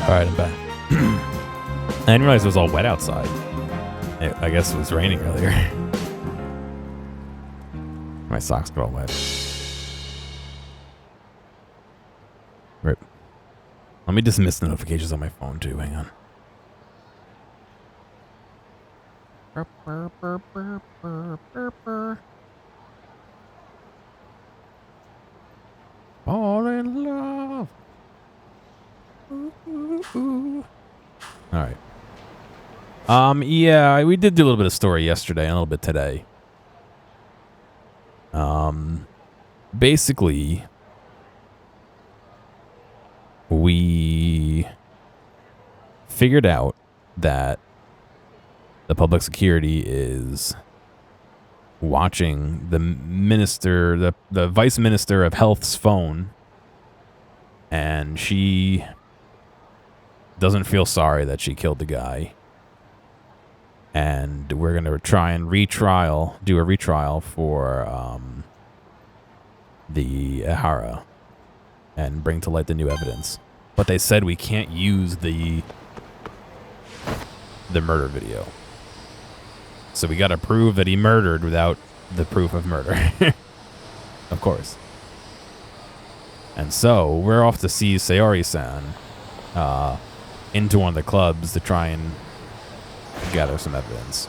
Alright, I'm back. I didn't realize it was all wet outside. I guess it was raining earlier. My socks got all wet. Rip. Let me dismiss the notifications on my phone too. Hang on. Fall in love. All right. Yeah, we did do a little bit of story yesterday and a little bit today. Basically, we figured out that the public security is watching the minister, the vice minister of health's phone, and she doesn't feel sorry that she killed the guy. And we're going to try and do a retrial for the Ehara and bring to light the new evidence. But they said we can't use the murder video. So we got to prove that he murdered without the proof of murder. Of course. And so we're off to see Sayori-san into one of the clubs to try and gather some evidence.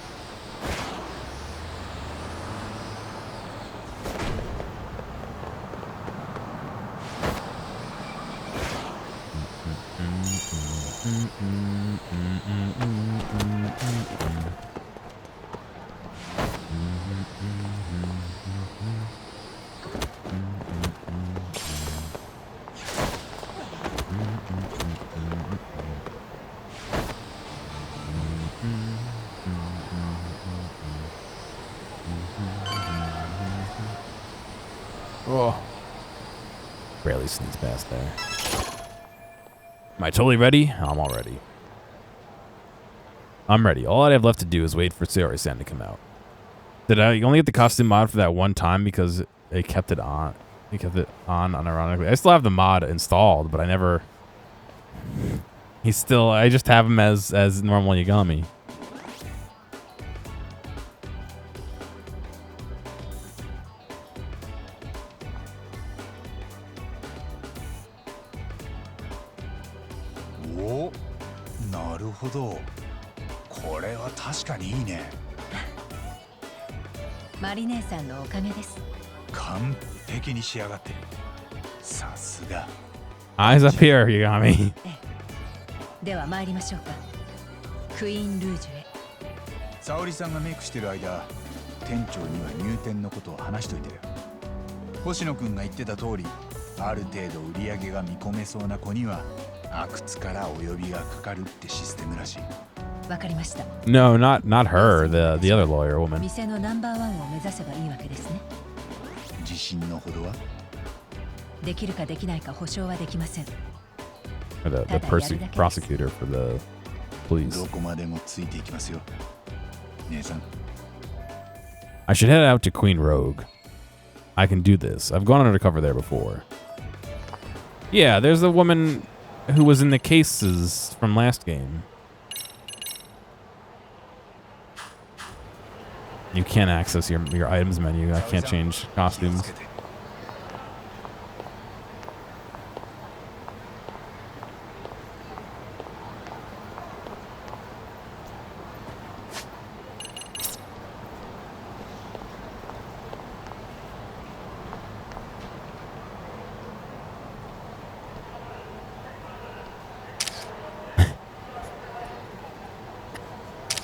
Oh. Barely sneaks past there. Am I totally ready? I'm all ready. I'm ready. All I have left to do is wait for Sayori-san to come out. Did I only get the costume mod for that one time because it kept it on? It kept it on unironically. I still have the mod installed, but I never... I just have him as normal Yagami. Eyes up here, Yagami. では参りましょうか。クイーンルージュへ。沙織さんがメイクしてる間、店長には入店のことを話しといてよ。星野くんが言ってた通り、ある程度売り上げが見込めそうな子には阿久津からお呼びがかかるってシステムらしい。わかりました。No, not her, the other lawyer woman. 店のナンバーワンを目指せばいいわけですね。自信のほどは？できるかできないか保証はできません。Or the prosecutor for the police. I should head out to Queen Rogue. I can do this. I've gone undercover there before. Yeah, there's the woman who was in the cases from last game. You can't access your items menu. I can't change costumes.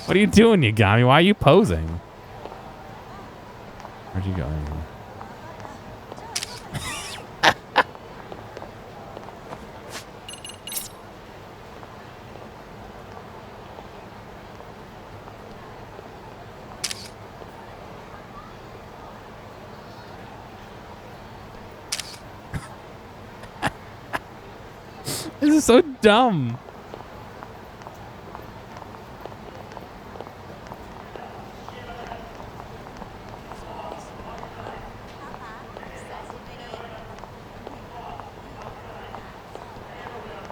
What are you doing, Yagami? Why are you posing? Where'd you go? This is so dumb.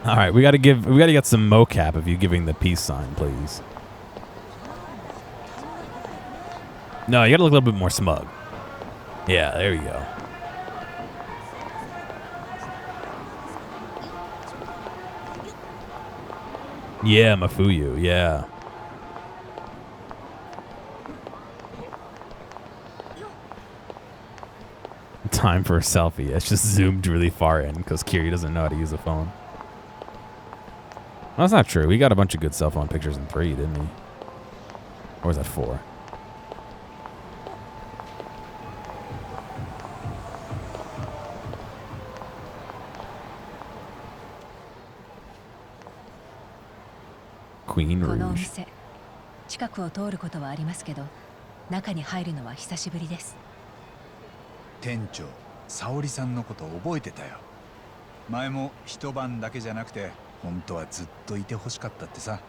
All right, we gotta get some mocap of you giving the peace sign, please. No, you gotta look a little bit more smug. Yeah, there you go. Yeah, Mafuyu, yeah. Time for a selfie. It's just zoomed really far in because Kiri doesn't know how to use a phone. Well, that's not true. We got a bunch of good cell phone pictures in 3, didn't we? Or was that 4? Queen このお Rouge. 店近くを通ることはありますけど、中に入るのは久しぶりです。店長沙織さんのこと覚えてたよ。前も一晩だけじゃなくて本当はずっといてほしかったってさ。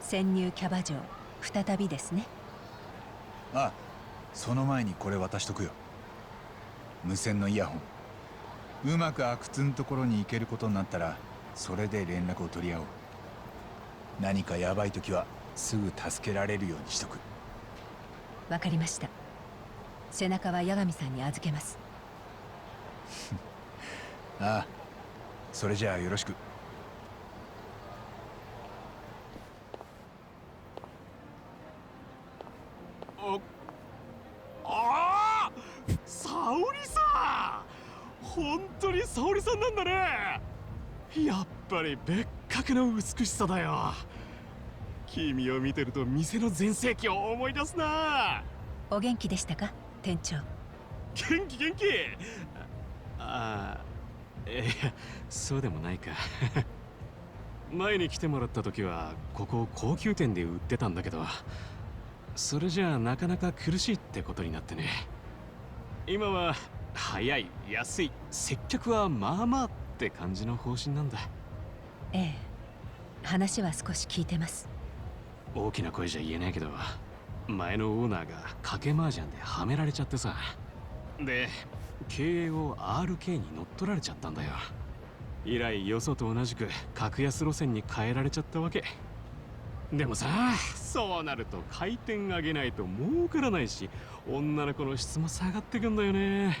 潜入キャバ嬢再びですね。あ、その前にこれ渡しとくよ。無線のイヤホン。うまく阿久津のところに行けることになったらそれで連絡を取り合おう。何かヤバい時はすぐ助けられるようにしとく。わかりました。背中は八神さんに預けます。ああ、それじゃあよろしく。ああ、沙織さん、本当に沙織さんなんだね。やっぱり別格の美しさだよ。君を見てると店の全盛期を思い出すな。お元気でしたか、店長。元気元気。ああ、そうでもないか。前に来てもらった時はここ高級店で売ってたんだけど、それじゃあなかなか苦しいってことになってね。今は早い、安い、接客はまあまあって感じの方針なんだ。ええ、話は少し聞いてます。大きな声じゃ言えないけど、前のオーナーが賭け麻雀ではめられちゃってさ。で、経営を RK に乗っ取られちゃったんだよ。以来よそと同じく格安路線に変えられちゃったわけ。でもさ、そうなると回転上げないと儲からないし、女の子の質も下がってくんだよね。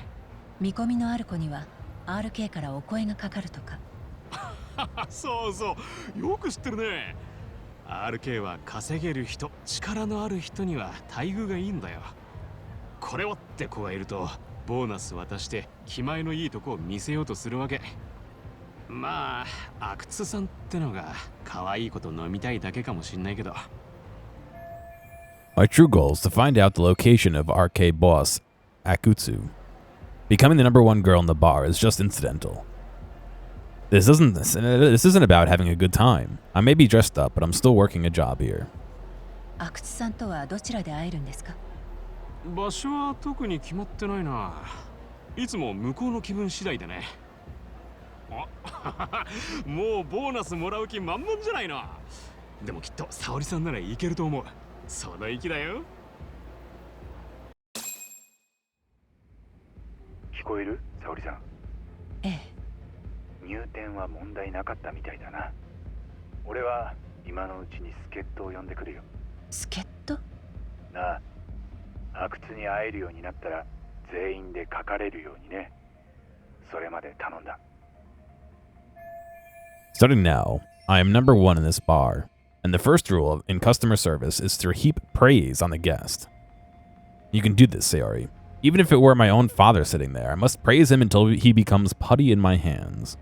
見込みのある子には RK からお声がかかるとか。そうそう、よく知ってるね。RK は稼げる人、力のある人には待遇がいいんだよ。これをって子がいるとボーナス渡して気前のいいとこを見せようとするわけ。まあ阿久津さんってのが可愛い子と飲みたいだけかもしんないけど。 My true goal is to find out the location of RK boss Akutsu. Becoming the #1 girl in the bar is just incidental. This isn't about having a good time. I may be dressed up, but I'm still working a job here. 阿久津さんとはどちらで会えるんですか。場所は特に決まってないな。いつも向こうの気分次第でね。あもうボーナスもらう気満々じゃないの。でもきっと沙織さんならいけると思う。その意気だよ。聞こえる？沙織さん。ええ。入店は問題なかったみたいだな。俺は今のうちに助っ人を呼んでくるよ。助っ人？なあ、阿久津に会えるようになったら全員で書かれるようにね。それまで頼んだ。Starting now, I am #1 in this bar, and the first rule in customer service is to heap praise on the guest. You can do this, Sayori. Even if it were my own father sitting there, I must praise him until he becomes putty in my hands.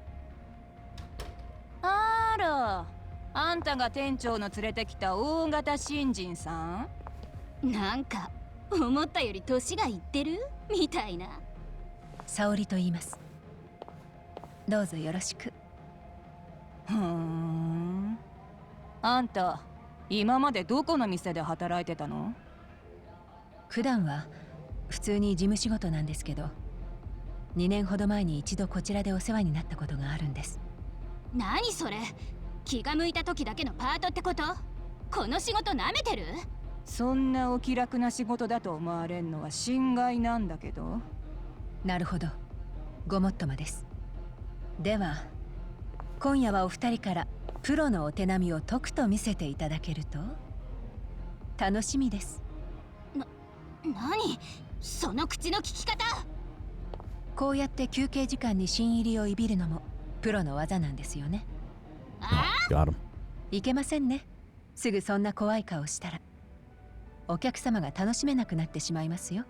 あら、あんたが店長の連れてきた大型新人さん？なんか思ったより年がいってるみたいな。沙織と言います。どうぞよろしく。ふーん。あんた、今までどこの店で働いてたの？普段は普通に事務仕事なんですけど、2年ほど前に一度こちらでお世話になったことがあるんです。何それ？気が向いた時だけのパートってこと？この仕事なめてる？そんなお気楽な仕事だと思われんのは心外なんだけど。なるほど、ごもっともです。では今夜はお二人からプロのお手並みをとくと見せていただけると楽しみです。何その口の利き方。こうやって休憩時間に新入りをいびるのもプロの技なんですよね。Got him. いけませんね。すぐそんな怖い顔したらお客様が楽しめなくなってしまいますよ。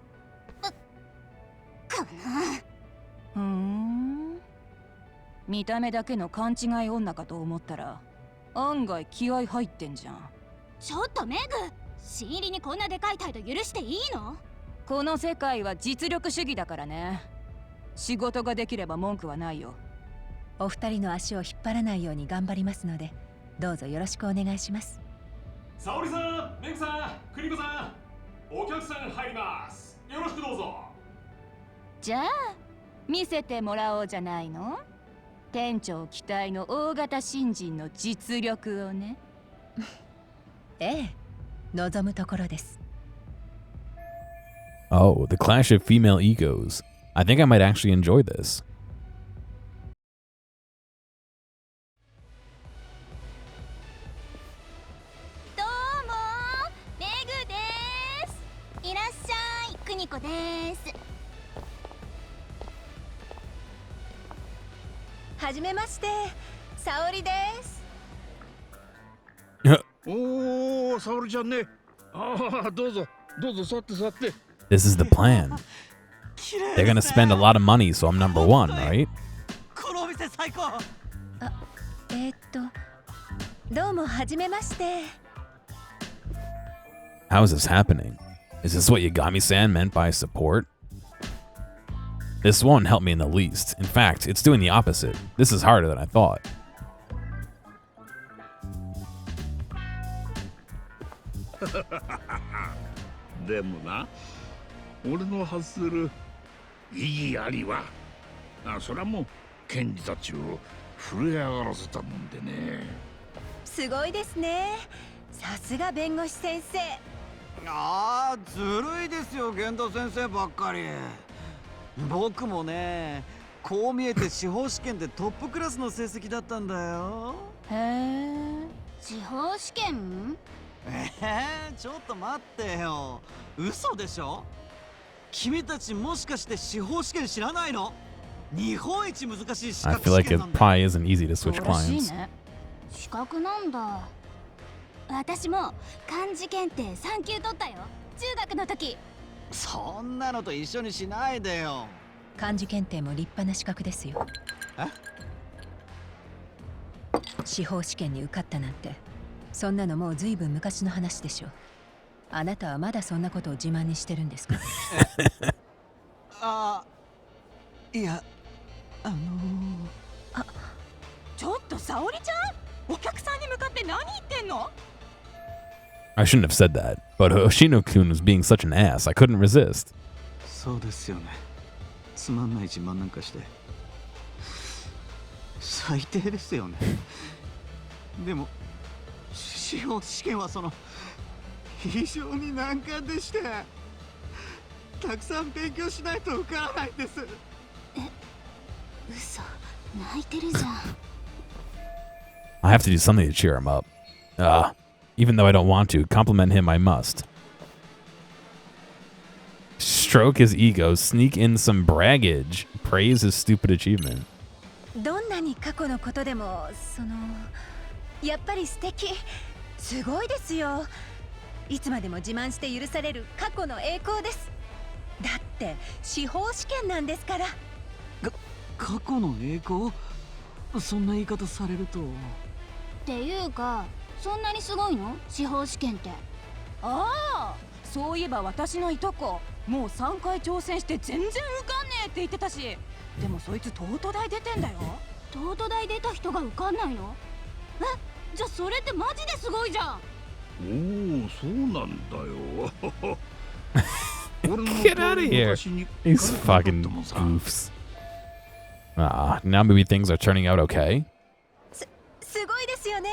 かな。見た目だけの勘違い女かと思ったら案外気合入ってんじゃん。ちょっとメグ、新入りにこんなでかい態度許していいの？この世界は実力主義だからね。仕事ができれば文句はないよ。お二人の足を引っ張らないように頑張りますのでどうぞよろしくお願いします。沙織さん、メグさん、クリコさん、お客さん入ります。よろしくどうぞ。じゃあ見せてもらおうじゃないの。店長期待の大型新人の実力をね。ええ、望むところです。Oh, the clash of female egos. I think I might actually enjoy this. どうもメグです。いらっしゃい、クニコです。はじめまして、沙織です。おお、沙織ちゃんね。ああ、どうぞ座って座って。This is the plan. They're gonna spend a lot of money, so I'm number one, right? このお店最高。どうもはじめまして。How is this happening? Is this what Yagami-san meant by support? This won't help me in the least. In fact, it's doing the opposite. This is harder than I thought. でもな、俺の発する意義ありは、それはもう検事たちを震え上がらせたもんでね。すごいですね。さすが弁護士先生。ああ、ずるいですよ、源田先生ばっかり。僕もね、こう見えて司法試験でトップクラスの成績だったんだよ。へえ。司法試験？ちょっと待ってよ。嘘でしょ？君たちもしかして司法試験知らないの？日本一難しい資 I 格 feel 試 like 験 it なんだ。 probably isn't easy to そ switch うらしい clients. ね。資格なんだ。私も漢字検定3級取ったよ。中学の時。そんなのと一緒にしないでよ。漢字検定も立派な資格ですよ。司法試験に受かったなんて、そんなのもうずいぶん昔の話でしょ。あなたはまだそんなことを自慢にしてるんですか？いや、ちょっと沙織ちゃん、お客さんに向かって何言ってんの？ I shouldn't have said that, but Hoshino-kun was being such an ass, I couldn't resist. そうですよね。つまんない自慢なんかして最低ですよね。でも司法試験は非常に難関でして、たくさん勉強しないと受からないんです。嘘、泣いてるじゃん。I have to do something to cheer him up. Even though I don't want to, compliment him I must. Stroke his ego, sneak in some braggage, praise his stupid achievement. どんなに過去のことでもやっぱり素敵、すごいですよ。いつまでも自慢して許される過去の栄光です。だって司法試験なんですから。過去の栄光？そんな言い方されると。っていうか、そんなにすごいの？司法試験って。ああ、そういえば私のいとこもう3回挑戦して全然受かんねえって言ってたし、でもそいつ東都大出てんだよ。東都大出た人が受かんないの？じゃあそれってマジですごいじゃん。おお、そうなんだよ。Get out of here. These fucking goofs. Now maybe things are turning out okay? すごいですよね。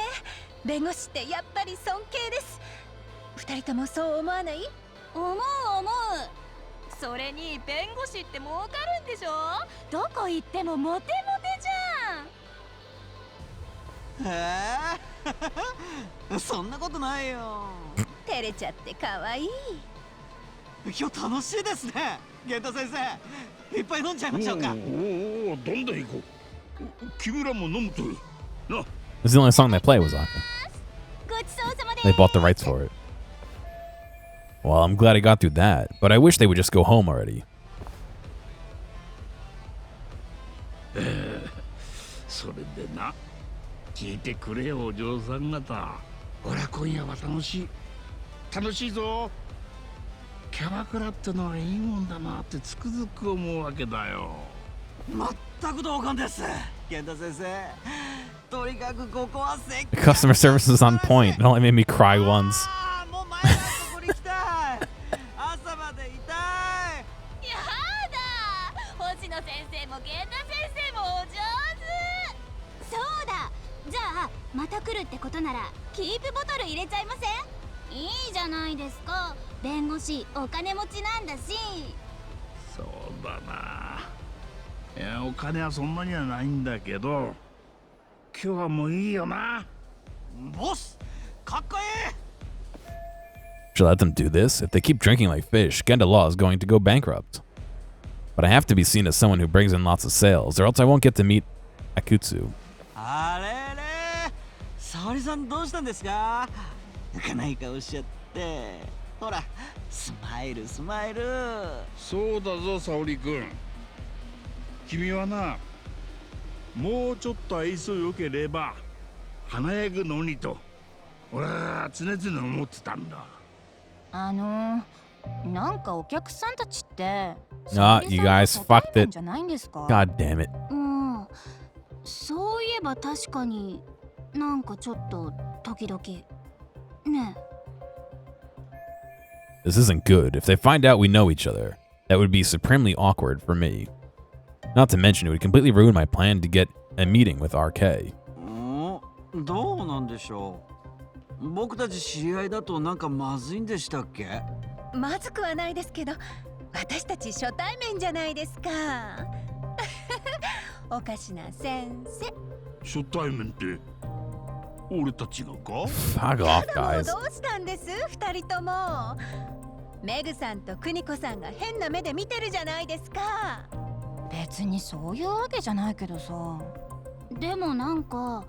弁護士ってやっぱり尊敬です。二人ともそう思わない？思う。それに弁護士って儲かるんでしょ？どこ行ってもモテモテじゃん。そんなことないよ。照れちゃって可愛い。今日楽しいですね。源太先生、いっぱい飲んじゃいましょうか。おお、どんどん行こう。君らも飲むといいな。 This is the only song they play, Wazaka. ごちそうさまで They bought the rights for it. Well, I'm glad I got through that, but I wish they would just go home already. それでな、聞いてくれよお嬢さん方。ほら今夜は楽しいぞ。キャバクラってのはいいもんだなってつくづく思うわけだよ。全く同感です。源太先生、とにかくここはせっ The customer service is on point. It only made me cry once. もう前のとこに行きたい。朝までいたい。やだ、星野先生も源田先生もお上手。そうだ、じゃあまた来るってことならキープボトル入れちゃいません？いいじゃないですか。弁護士お金持ちなんだし。そうだな。いや、お金はそんなにはないんだけど、今日はもういいよな。ボス、かっこいい。 Should I let them do this? If they keep drinking like fish, Genda Law is going to go bankrupt. But I have to be seen as someone who brings in lots of sales, or else I won't get to meet Akutsu. あれれ、沙織さんどうしたんですか？浮かない顔しちゃって。ほら、スマイルスマイル。そうだぞ沙織君。君はな、もうちょっと愛想よければ華やぐのにと俺は常々思ってたんだ。なんかお客さんたちって Ah, you guys fucked it. じゃないんですか？ God damn it. うん、そういえば確かになんかちょっと時々ね。 This isn't good. If they find out we know each other, that would be supremely awkward for me. Not to mention, it would completely ruin my plan to get a meeting with RK. どうなんでしょう。僕たち知り合いだとなんかまずいんでしたっけ？まずくはないですけど、私たち初対面じゃないですか。おかしな先生。初対面って俺たちがか？ Fuck off, ただもう guys. どうしたんです二人とも。メグさんとクニコさんが変な目で見てるじゃないですか。別にそういうわけじゃないけどさ。でもなんか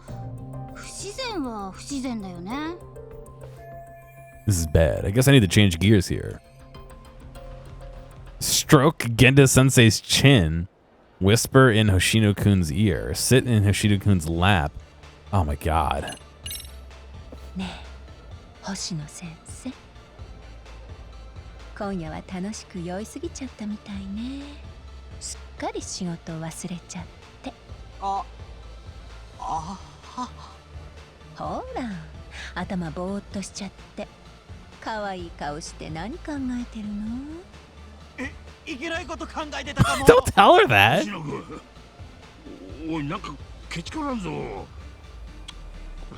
不自然は不自然だよね。 This is bad. I guess I need to change gears here. Stroke Genda Sensei's chin. Whisper in Hoshino-kun's ear. Sit in Hoshino-kun's lap. Oh my god. ねえ、星野先生。今夜は楽しく酔いすぎちゃったみたいね。すっかり仕事を忘れちゃって。はほら、頭ぼーっとしちゃって。可愛い顔して何考えてるの？いけないこと考えてたかも。 Don't tell her that. 星野君、おいなんかケチからんぞ。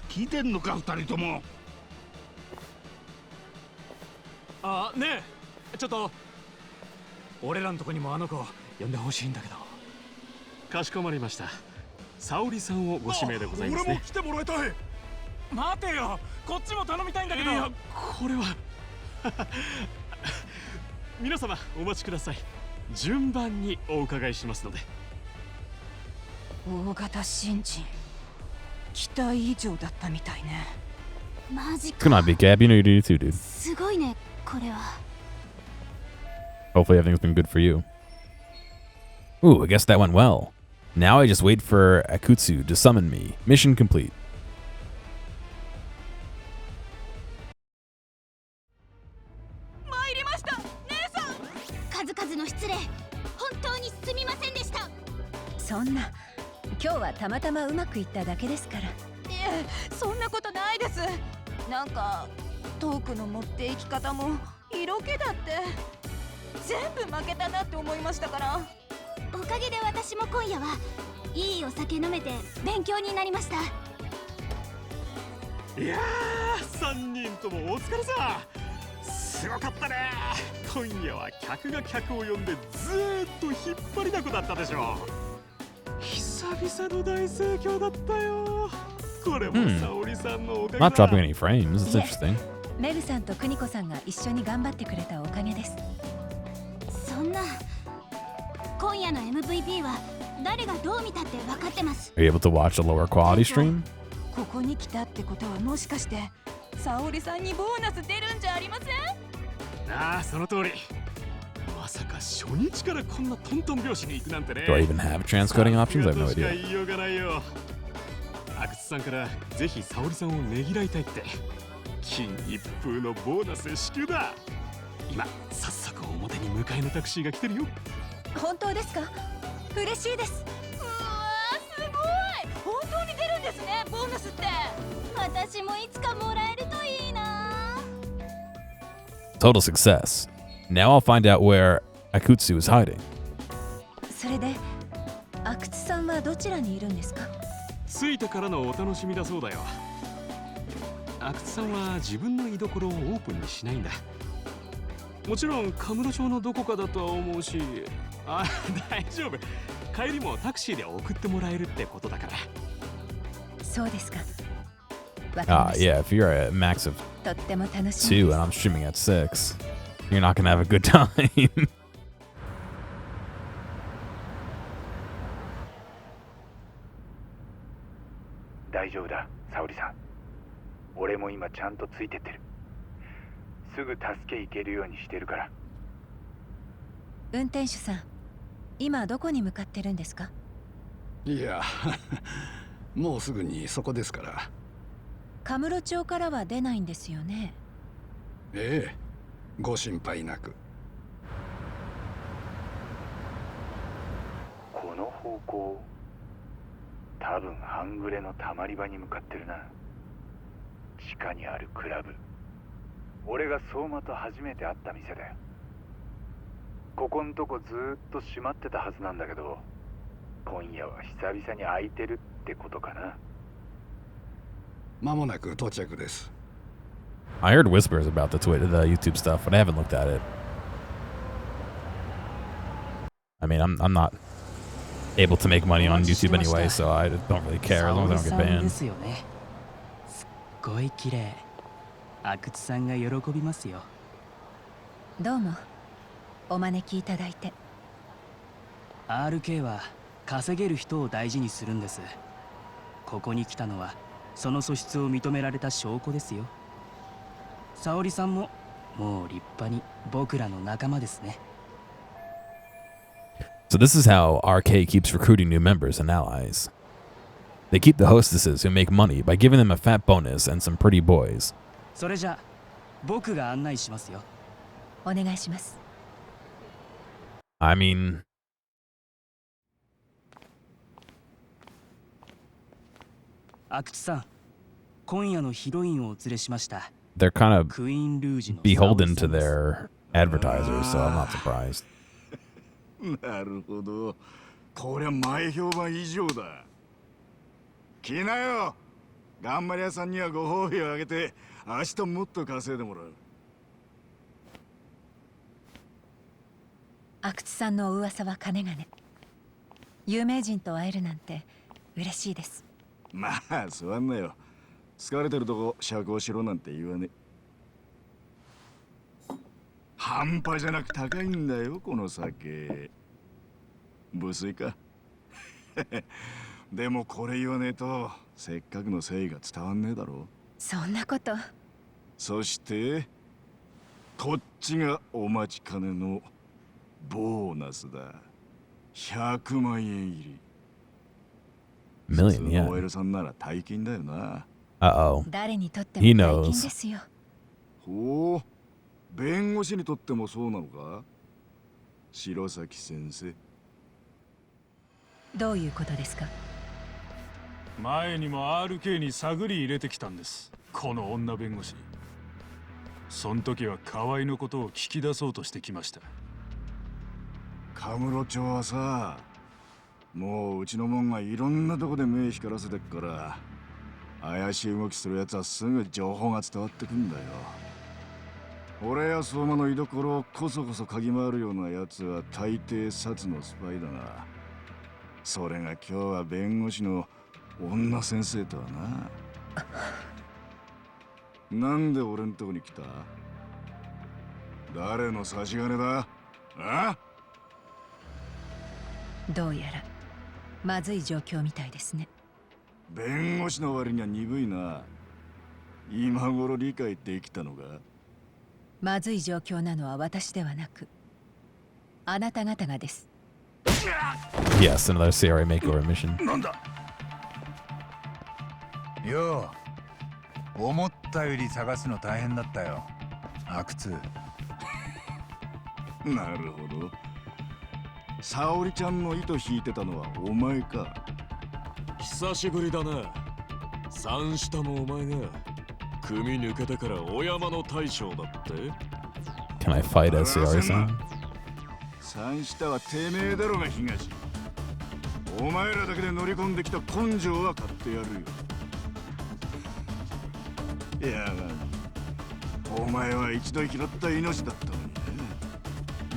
聞いてんのか二人とも。あ、ねえ、ちょっと俺らのとこにもあの子呼んでほしいんだけど。かしこまりました。沙織さんをご指名でございますね。俺も来てもらいたい。待てよ、こっちも頼みたいんだけど。いや、これは皆様お待ちください。順番にお伺いしますので。大型新人、期待以上だったみたいね。マジか。 Come on, Big Gab. You know you do too, dude. すごいね、これは。 Hopefully everything's been good for you. Ooh, I guess that went well. Now I just wait for Akutsu to summon me. Mission complete. 参りました、姉さん。数々の失礼、本当にすみませんでした。そんな、今日はたまたまうまくいっただけですから。いえ、そんなことないです。なんかトークの持っていき方も色気だって全部負けたなって思いましたから。おかげで私も今夜はいいお酒飲めて勉強になりました。いやー、3人ともお疲れさ。すごかったね。今夜は客が客を呼んでずーっと引っ張りだこだったでしょ。久々の大盛況だったよ。これも沙織さんのおかげ Not だ。 dropping any frames. It's Yeah. interesting. メグさんとクニコさんが一緒に頑張ってくれたおかげです。そんな今夜の MVP は誰がどう見たって分かってます。 Are you able to watch a lower quality stream? ここに来たってことはもしかして沙織さんにボーナス出るんじゃありません？ああ、その通り。まさか初日からこんなトントン拍子に行くなんてね。 Do I even have transcoding options? I have no しか idea. 言いようがないよ。阿久津さんからぜひ沙織さんをねぎらいたいって金一封のボーナス支給だ。今早速表に迎えのタクシーが来てるよ。本当ですか？嬉しいです。うわー、すごい。本当に出るんですね、ボーナスって。私もいつかもらえるといいな。 Total success. Now I'll find out where Akutsu is hiding. それで阿久津さんはどちらにいるんですか？着いてからのお楽しみだそうだよ。阿久津さんは自分の居所をオープンにしないんだ。もちろんカムロ町のどこかだとは思うし、あ、大丈夫。帰りもタクシーで送ってもらえるってことだから。そうですか。わかりました。 Yeah, if you're at max of とっても楽しみ 2 and I'm streaming at 6, you're not gonna have a good time. 大丈夫だ、沙織さん。俺も今ちゃんとついてってる。すぐ助け行けるようにしてるから。運転手さん、今どこに向かってるんですか？いやもうすぐにそこですから。カムロ町からは出ないんですよね？ええ、ご心配なく。この方向、多分半グレのたまり場に向かってるな。地下にあるクラブ。俺が相馬と初めて会った店だよ。ここんとこずーっと閉まってたはずなんだけど、今夜は久々に開いてるってことかな。間もなく到着です。I heard whispers about the YouTube stuff, but I haven't looked at it. I mean, I'm not able to make money on YouTube anyway, so I don't really care as long as I don't get で banned. すよね。すっごい綺麗。阿久津さんが喜びますよ。どうもお招きいただいて。 RK は稼げる人を大事にするんです。ここに来たのはその素質を認められた証拠ですよ。沙織さんももう立派に僕らの仲間ですね。 So this is how RK keeps recruiting new members and allies. They keep the hostesses who make money by giving them a fat bonus and some pretty boys. それじゃ僕が案内しますよ。お願いします。 I mean, 阿久津さん、今夜のヒロインをお連れしました。 they're kind of クイーンルージュの beholden to their advertisers, so I'm not surprised. なるほど。こりゃ前評判以上だ。来なよ。頑張り屋さんにはご褒美をあげて、明日もっと稼いでもらう。阿久津さんのお噂は金がね。有名人と会えるなんて嬉しいです。まあ座んなよ。疲れてるとこ釈放しろなんて言わね。半端じゃなく高いんだよこの酒。無粋か。でもこれ言わねえとせっかくの誠意が伝わんねえだろ。そんなこと。そしてこっちがお待ちかねのボーナスだ。100万円入り。 Million, yeah. OL さんなら大金だよな。 Uh-oh. 誰にとって He も大 knows. 金ですよ。ほう、弁護士にとってもそうなのか、白崎先生。どういうことですか？前にも RK に探り入れてきたんです、この女弁護士。その時は河合のことを聞き出そうとしてきました。カムロ町はさ、もううちのもんがいろんなとこで目光らせてっから、怪しい動きするやつはすぐ情報が伝わってくんだよ。俺や相馬の居所をこそこそ嗅ぎ回るようなやつは大抵サツのスパイだが、それが今日は弁護士の女先生とはな。なんで俺んとこに来た？誰の差し金だ？あ？どうやらまずい状況みたいですね。弁護士の割には鈍いな。今頃理解できたのか？まずい状況なのは私ではなく、あなた方がです。Yes, another CRA makeover mission. なんだ？よう、思ったより探すの大変だったよ。阿久津。なるほど。沙織ちゃんの糸引いてたのはお前か。久しぶりだな。三下もお前が組抜けてからお山の大将だって。 Can I fight as CRA-san? 三下はてめえだろが東。お前らだけで乗り込んできた根性は買ってやるよ。いや、お前は一度拾った命だったのにね。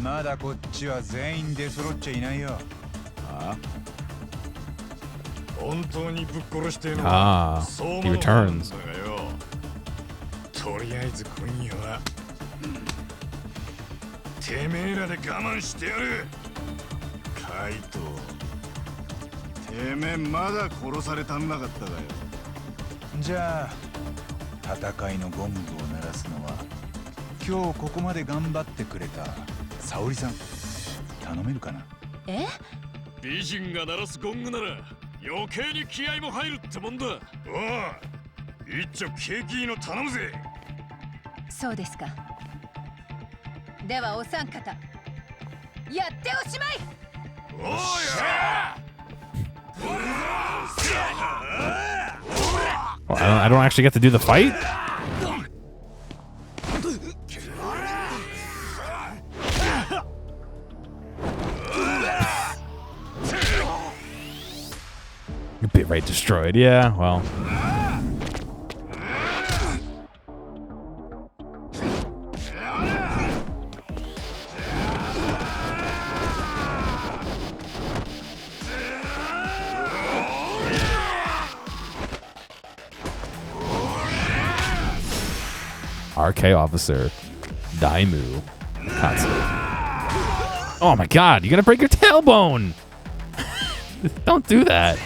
まだこっちは全員出揃っちゃいないよ。あ？本当にぶっ殺してえのは相馬のなんだがよ。とりあえず今夜はてめえらで我慢してやる。カイト、てめえまだ殺されたんなかったかよ。じゃあ戦いのゴングを鳴らすのは今日ここまで頑張ってくれた沙織さん、頼めるかな？え？美人が鳴らすゴングなら余計に気合も入るってもんだ。おい、一丁ケーキーの頼むぜ。そうですか。ではお三方、やっておしまい。おーやWell, I don't actually get to do the fight? Bit right destroyed. Yeah, well. RK Officer Daimu Katsu. Oh my god, you're gonna break your tailbone! Don't do that.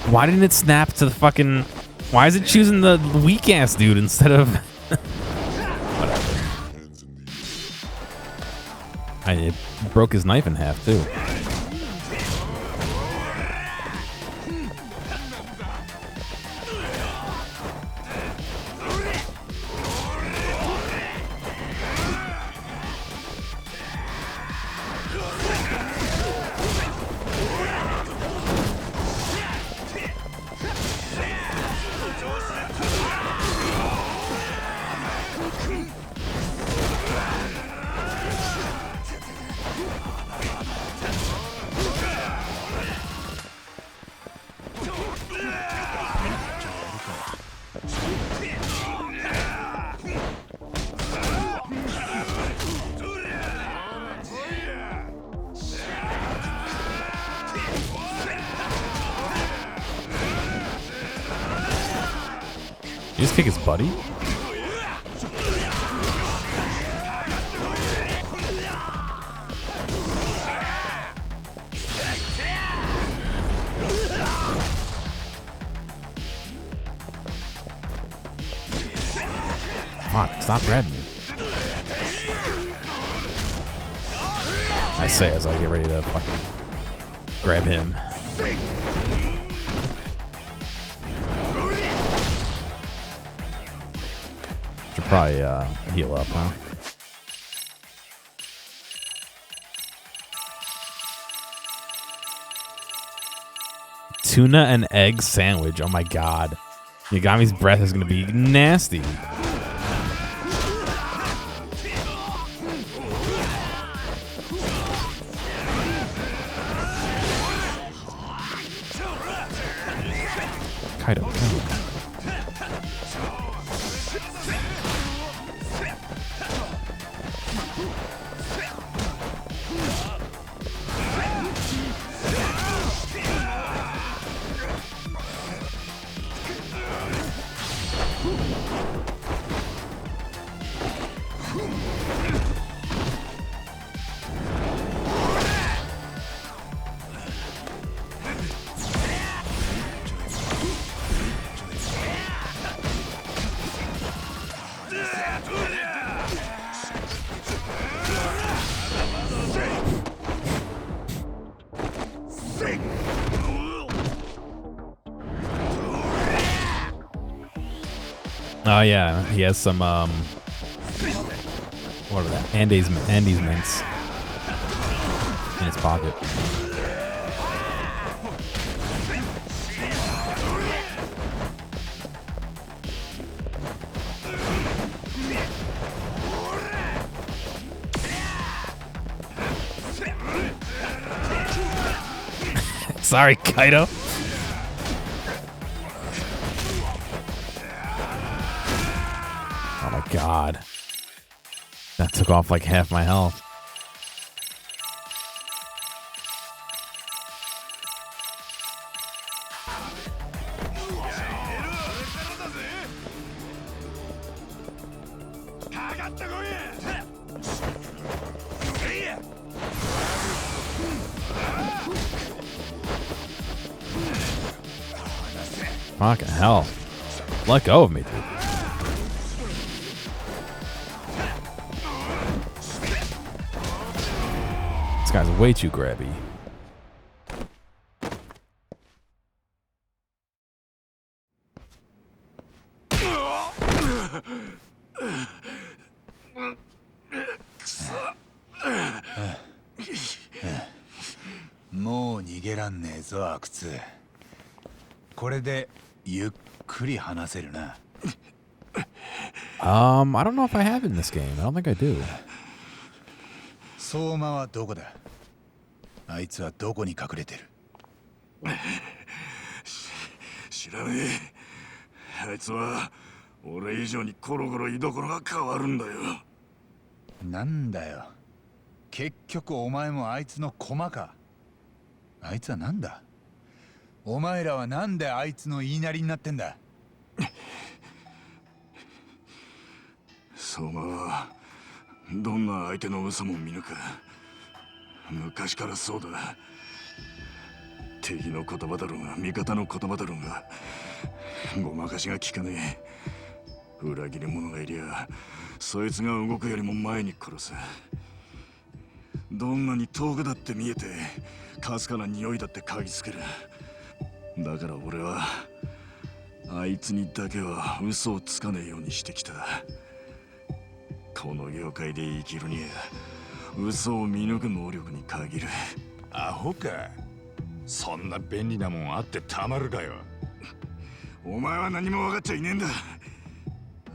Why didn't it snap to the fucking... Why is it choosing the weak ass dude instead of... Whatever. It broke his knife in half too. You just kick his buddy? Fuck, stop grabbing me. I say as I get ready to fucking grab him. Should probably heal up, huh? tuna and egg sandwich. Oh my god. Yagami's breath is gonna be nasty. Kaido, no. Oh yeah, he has some what are that? Andes mints in his pocket. Sorry, Kaido. Oh my god. That took off like half my health. Fucking hell. Let go of me, dude. This guy's way too grabby.もう逃げらんねえぞ、阿久津。これでゆっくり話せるな。I don't know if I have in this game. I don't think I do. 相馬はどこだ？あいつはどこに隠れてる？知らねえ。あいつは俺以上にコロコロ居所が変わるんだよ。なんだよ。結局お前もあいつの駒か。あいつはなんだ？お前らはなんであいつの言いなりになってんだ？相馬はどんな相手の嘘も見抜く。昔からそうだ。敵の言葉だろうが味方の言葉だろうがごまかしが効かねえ。裏切り者がいりゃそいつが動くよりも前に殺す。どんなに遠くだって見えてかすかな匂いだって嗅ぎつける。だから俺はあいつにだけは嘘をつかねえようにしてきた。この業界で生きるには嘘を見抜く能力に限る。アホか。そんな便利なもんあってたまるかよ。お前は何も分かっちゃいねえんだ。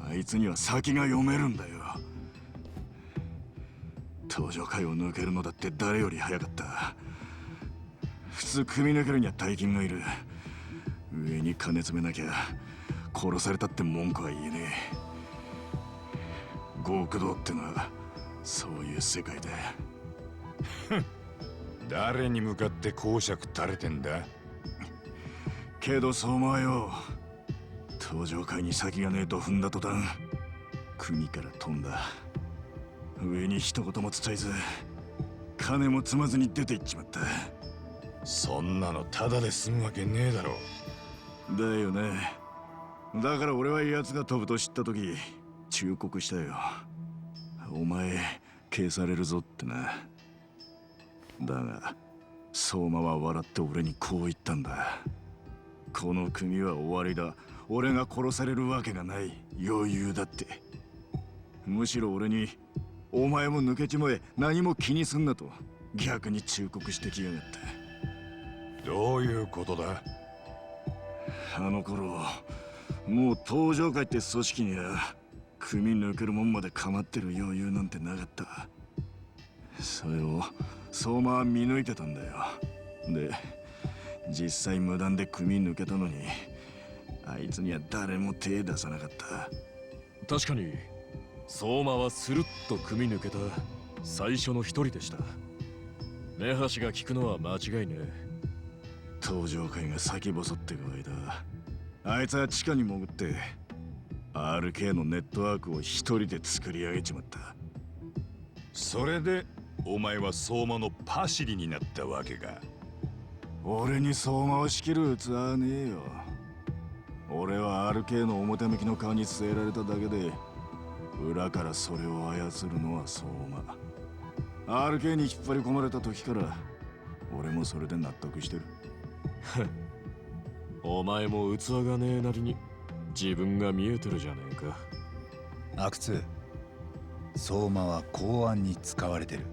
あいつには先が読めるんだよ。登場界を抜けるのだって誰より早かった。普通組み抜けるには大金がいる。上に金詰めなきゃ殺されたって文句は言えねえ。極道ってのはそういう世界だ。誰に向かって講釈垂れてんだ？けど相馬はよ、登場界に先がねえと踏んだ途端組から飛んだ。上に一言も伝えず金も積まずに出て行っちまった。そんなのただで済むわけねえだろ。だよね。だから俺は奴が飛ぶと知った時忠告したよ。お前消されるぞってな。だが相馬は笑って俺にこう言ったんだ。この組は終わりだ。俺が殺されるわけがない。余裕だって。むしろ俺にお前も抜けちまえ、何も気にすんなと逆に忠告してきやがった。どういうことだ？あの頃もう登場会って組織には組抜けるもんまで構ってる余裕なんてなかった。それを相馬は見抜いてたんだよ。で実際無断で組抜けたのにあいつには誰も手出さなかった。確かに相馬はスルッと組み抜けた最初の一人でした。根橋が聞くのは間違いね。登場会が先細ってく間、あいつは地下に潜って RK のネットワークを一人で作り上げちまった。それでお前は相馬のパシリになったわけか。俺に相馬を仕切る器はねえよ。俺は RK の表向きの顔に据えられただけで、裏からそれを操るのは相馬。RK に引っ張り込まれた時から俺もそれで納得してる。お前も器がねえなりに自分が見えてるじゃねえか。阿久津、相馬は公安に使われてる。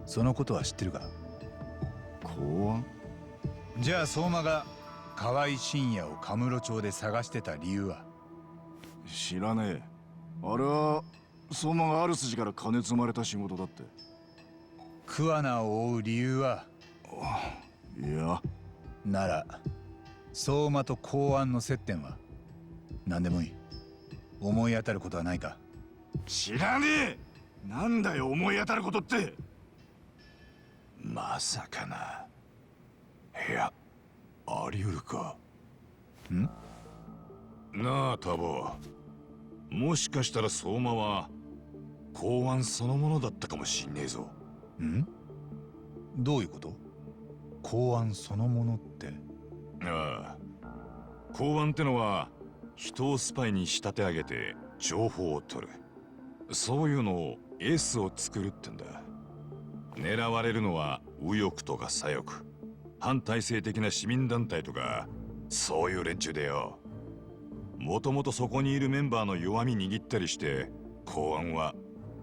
そのことは知ってるか？公安？じゃあ相馬が河合信也をカムロ町で探してた理由は？知らねえ。あれは相馬がある筋から金積まれた仕事だって。桑名を追う理由は？いや、なら相馬と公安の接点は？何でもいい。思い当たることはないか？知らねえ。なんだよ思い当たることって。まさかな。いや、あり得るか。ん？なあタボ、もしかしたら相馬は公安そのものだったかもしんねえぞ。ん？どういうこと？公安そのものって？ああ、公安ってのは人をスパイに仕立て上げて情報を取る、そういうのを S を作るってんだ。狙われるのは右翼とか左翼、反体制的な市民団体とか、そういう連中でよ。もともとそこにいるメンバーの弱み握ったりして、公安は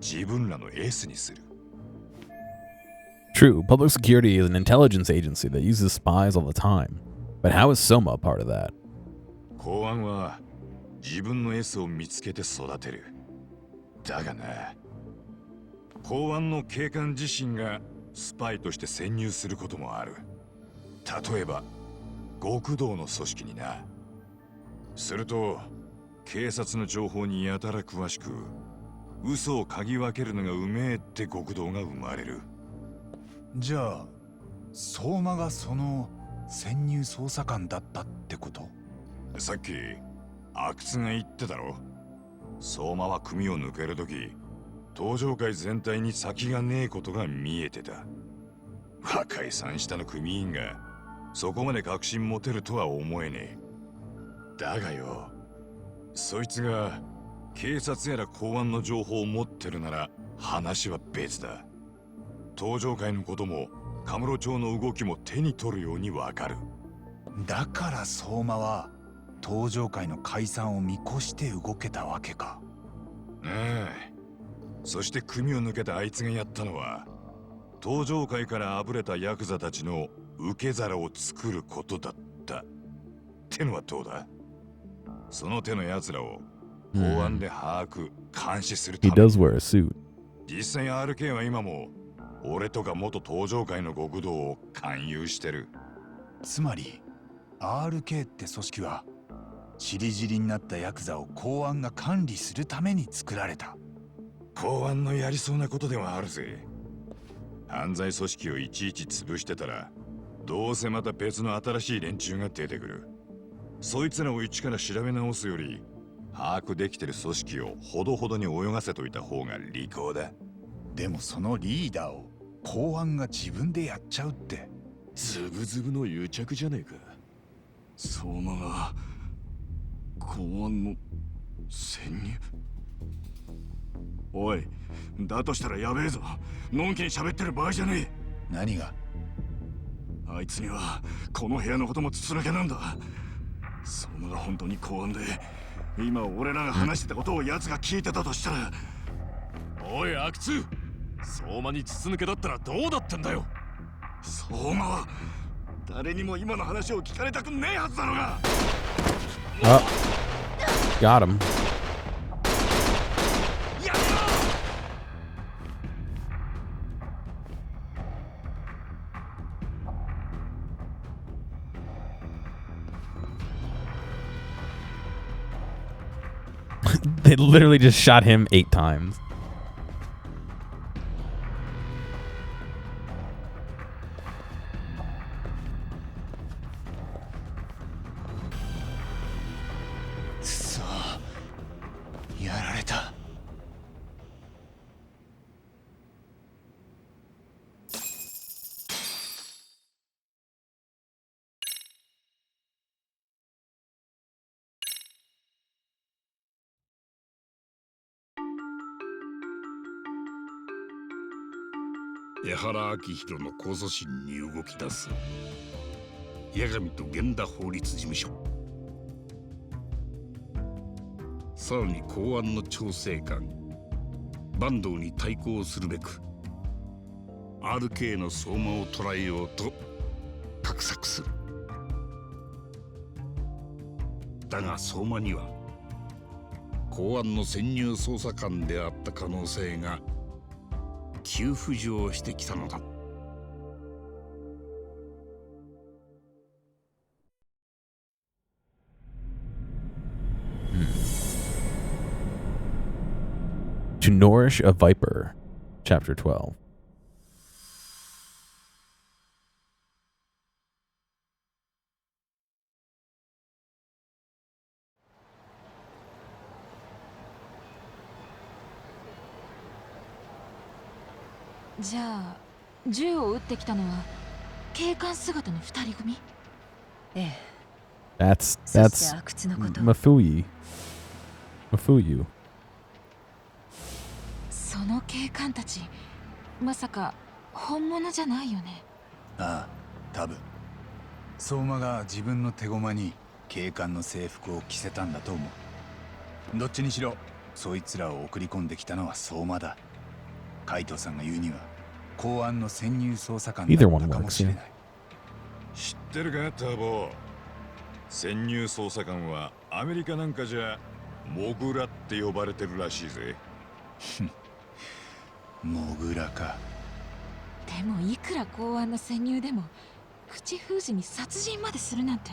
自分らのエースにする。True, public security is an intelligence agency that uses spies all the time. But how is Soma a part of that? 公安は自分のエースを見つけて育てる。だがな、公安の警官自身がスパイとして潜入することもある。例えば極道の組織にな。すると警察の情報にやたら詳しく、嘘を嗅ぎ分けるのがうめえって極道が生まれる。じゃあ相馬がその潜入捜査官だったってこと？さっき阿久津が言ってたろ。相馬は組を抜けるとき、登場界全体に先がねえことが見えてた。若い三下の組員がそこまで確信持てるとは思えねえ。だがよ、そいつが警察やら公安の情報を持ってるなら話は別だ。登場界のこともカムロ町の動きも手に取るようにわかる。だから相馬は登場界の解散を見越して動けたわけか。そして組を抜けたあいつがやったのは、登場界からあぶれたヤクザたちの受け皿を作ることだった。ってのはどうだ？その手の奴らを公安で把握、監視するた He め。 does wear a suit. 実際 RK は今も俺とか元登場界の極道を勧誘してる。つまり RK って組織はチリジリになったヤクザを公安が管理するために作られた。公安のやりそうなことではあるぜ。犯罪組織をいちいち潰してたら、どうせまた別の新しい連中が出てくる。そいつらを一から調べ直すより、把握できてる組織をほどほどに泳がせといた方が利口だ。でもそのリーダーを公安が自分でやっちゃうって、ズブズブの癒着じゃねえか。相馬が公安の潜入？おい、だとしたらやべえぞ。のんきに喋ってる場合じゃねえ。何が？あいつにはこの部屋のことも筒抜けなんだ。相馬が本当に公安で、今俺らが話してたことを奴が聞いてたとしたら。おい阿久津、相馬に筒抜けだったらどうだったんだよ。相馬は誰にも今の話を聞かれたくねえはずだろうが。Oh, got him. They literally just shot him 8 times. So, やられた。江原明宏の控訴審に動き出す八神と源田法律事務所、さらに公安の調整官坂東に対抗するべく RK の相馬を捕らえようと画策する。だが相馬には公安の潜入捜査官であった可能性が急浮上してきたのだ。To Nourish a Viper, Chapter 12. That's Mafuyu. その警官たち、まさか本物じゃないよね。ああ、多分相馬が自分の手駒に警官の制服を着せたんだと思う。どっちにしろそいつらを送り込んできたのは相馬だ。海藤さんが言うには公安の潜入捜査官だったかもしれない。知ってるかターボ。潜入捜査官はアメリカなんかじゃモグラって呼ばれてるらしいぜ。モグラか。でもいくら公安の潜入でも口封じに殺人までするなんて。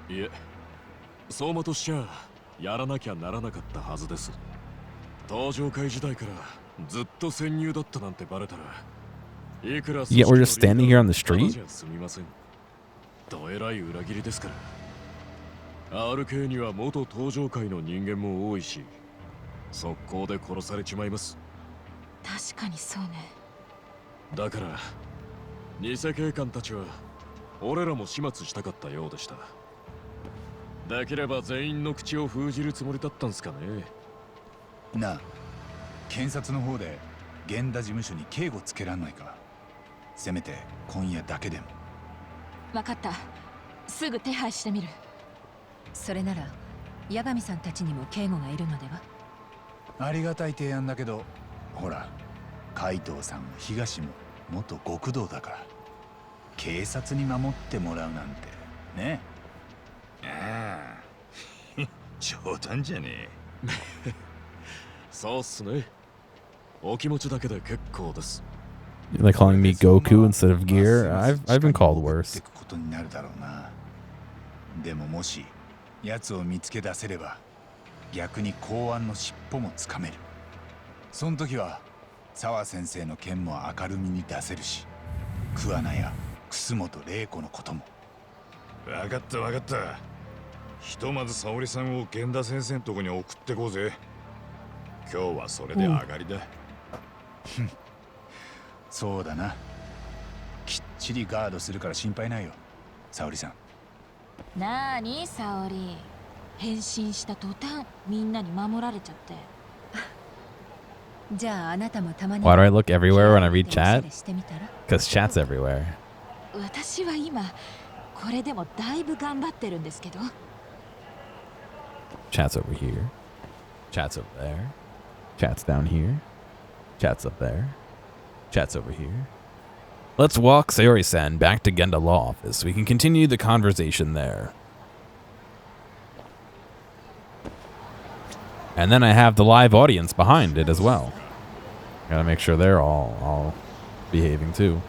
いえ、相馬としちゃやらなきゃならなかったはずです。登場会時代からずっと潜入だったなんてバレたら、いくら Yeah, we're just standing here on the street? すみません。どえらい裏切りですから。RK には元登場会の人間も多いし、速攻で殺されちまいます。確かにそうね。だから偽警官たちは俺らも始末したかったようでした。できれば全員の口を封じるつもりだったんすかね。なあ、検察の方で源田事務所に警護つけらんないか。せめて今夜だけでも。分かった、すぐ手配してみる。それなら八神さんたちにも警護がいるのでは。ありがたい提案だけど、ほら海藤さんも東も元極道だから、警察に守ってもらうなんてね。ああ冗談じゃねえ。そうっすね。お気持ちだけで結構です。Like calling me Goku instead of Gear? I've been called worse. ことになるだろうな。でももし奴を見つけ出せれば逆に公安の尻尾もつかめる。その時は沢先生の件も明るみに出せるし、桑名や楠本玲子のことも。分かった分かった。ひとまず沙織さんを源田先生のとこに送ってこうぜ。今日はそれで上がりだ。そうだな。きっちりガードするから心配ないよ、沙織さん。なあに沙織、変身した途端みんなに守られちゃって。じゃああなたもたまに。 Why do I look everywhere when I read chat? Because chat's everywhere. 私は今これでもだいぶ頑張ってるんですけど。Chat's over here. Chat's over there. Chat's down here. Chat's up there. Chat's over here. Let's walk Sayori-san back to Genda Law Office. We can continue the conversation there. And then I have the live audience behind it as well. Gotta make sure they're all behaving too.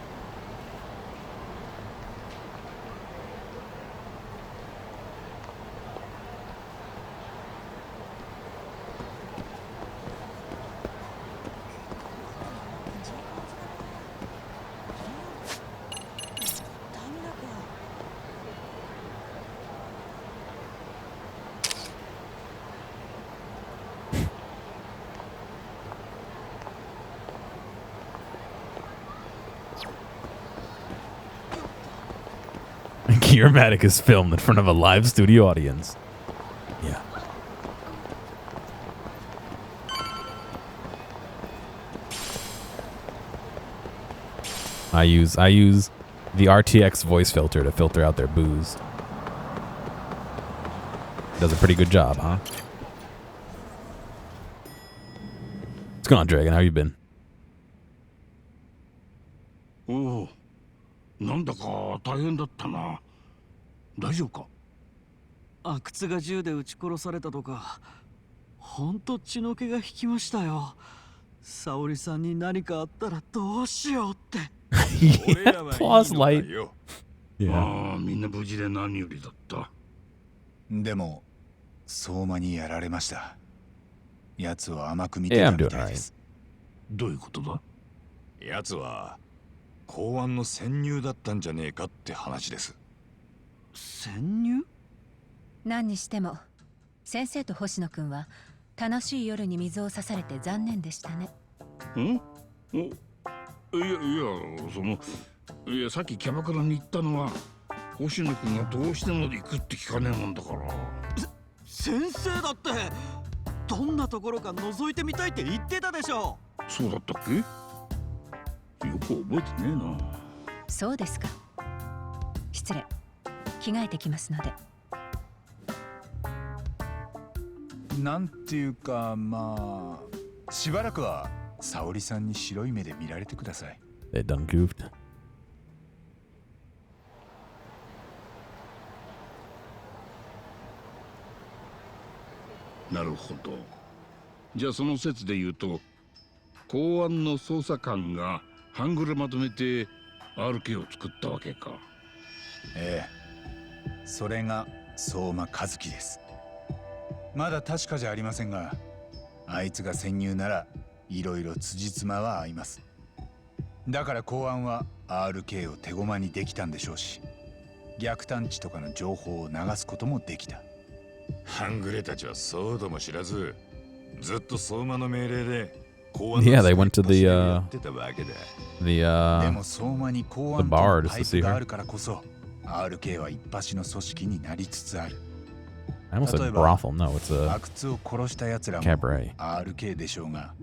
Gearmatic is filmed in front of a live studio audience. Yeah. I use the RTX voice filter to filter out their boos. Does a pretty good job, huh? What's going on, Dragon? How you been? Oh, なんだか大変だったな。大丈夫か？阿久津が銃で撃ち殺されたとか、ほんと血の気が引きましたよ。沙織さんに何かあったらどうしようって。Pause light. ああ、みんな無事で何よりだった。でも、相馬にやられました。奴を甘く見てたみたいです。どういうことだ？奴は公安の潜入だったんじゃねえかって話です。潜入？何にしても先生と星野くんは楽しい夜に水を差されて残念でしたね。いやさっきキャバクラに行ったのは星野くんがどうしても行くって聞かねえもんだから。先生だってどんなところか覗いてみたいって言ってたでしょ。そうだったっけ？よく覚えてねえな。そうですか。失礼。着替えてきますので。なんていうか、まあしばらくは沙織さんに白い目で見られてください。They done goofed. なるほど。じゃあその説で言うと、公安の捜査官が半グレまとめて RK を作ったわけか。ええ。それが相馬和樹です。まだ確かじゃありませんが、あいつが潜入ならいろいろ辻褄は合います。だから公安は RK を手駒にできたんでしょうし、逆探知とかの情報を流すこともできた。半グレたちはそうとも知らず、ずっと相馬の命令でYeah, they went to the でも相馬に公安とパイプがあるからこそ RK は一発の組織になりつつある。I almost said brothel. No, it's a 阿久津を殺した奴らも cabaret. RK でしょうが、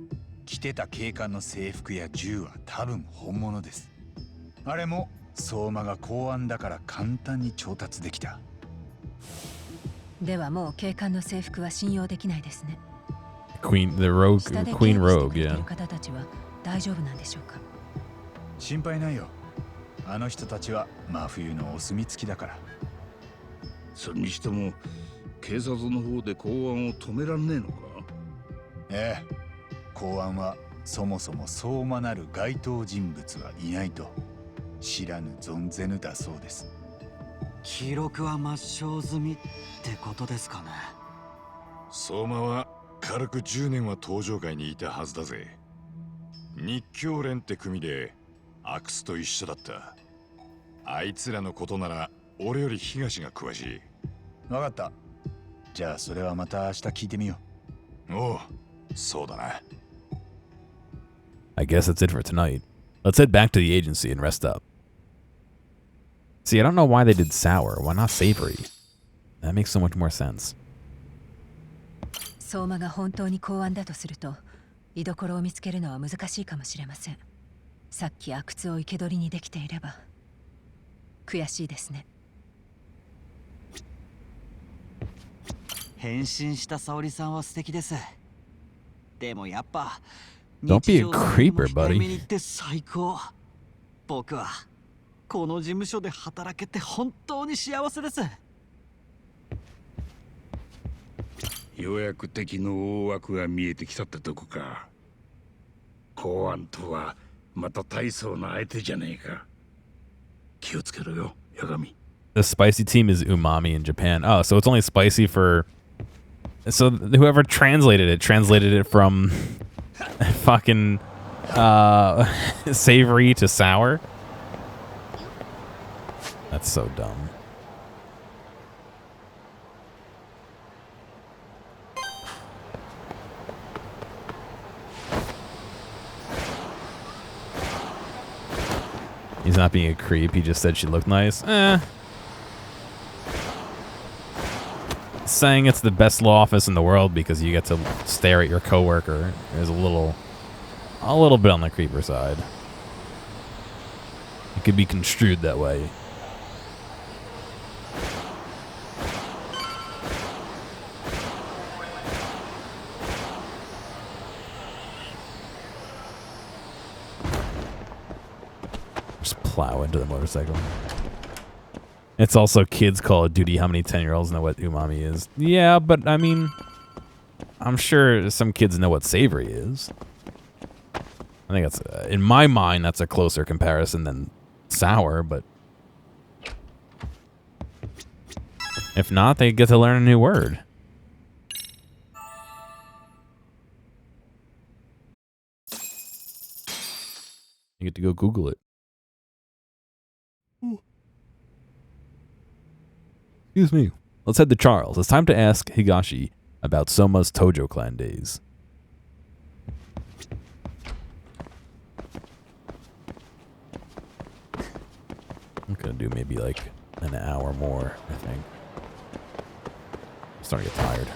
着てた警官の制服や銃は多分本物です。あれも相馬が公安だから簡単に調達できた。ではもう警官の制服は信用できないですね。Queen Rogue, yeah. 方たちは大丈夫なんでしょうか。心配ないよ。あの人たちは真冬のお墨付きだから。それにしても警察の方で公安を止めらんねえのか？ええ。公安はそもそも相馬なる該当人物はいないと知らぬ存ぜぬだそうです。記録は抹消済みってことですかね。相馬は軽く10年は登場界にいたはずだぜ。日教連って組で阿久津と一緒だった。あいつらのことなら俺より東が詳しい。わかった。じゃあそれはまた明日聞いてみよう。おう、そうだな。I guess that's it for tonight. Let's head back to the agency and rest up. See, I don't know why they did sour. Why not savory? That makes so much more sense. 相馬が本当に公安だとすると、居所を見つけるのは難しいかもしれません。さっき阿久津を生け捕りにできていれば。悔しいですね。変身した沙織さんは素敵です。でもやっぱ Don't be a creeper, buddy. って最高。僕はこの事務所で働けて本当に幸せです。ようやく敵の大枠が見えてきたってとこか。公安とはまた大層な相手じゃねえか。気をつけろよ、八神。 The spicy team is umami in Japan. Oh, so it's only spicy for... So whoever translated it from fucking savory to sour. That's so dumb. He's not being a creep. He just said she looked nice. Saying it's the best law office in the world because you get to stare at your coworker is a little bit on the creeper side. It could be construed that way. Just plow into the motorcycle. It's also kids Call of Duty. How many 10-year-olds know what umami is? Yeah, but I mean, I'm sure some kids know what savory is. I think that's, in my mind, that's a closer comparison than sour, but if not, they get to learn a new word. You get to go Google it. Excuse me. Let's head to Charles. It's time to ask Higashi about Soma's Tojo Clan days. I'm gonna do maybe like an hour more, I think. I'm starting to get tired.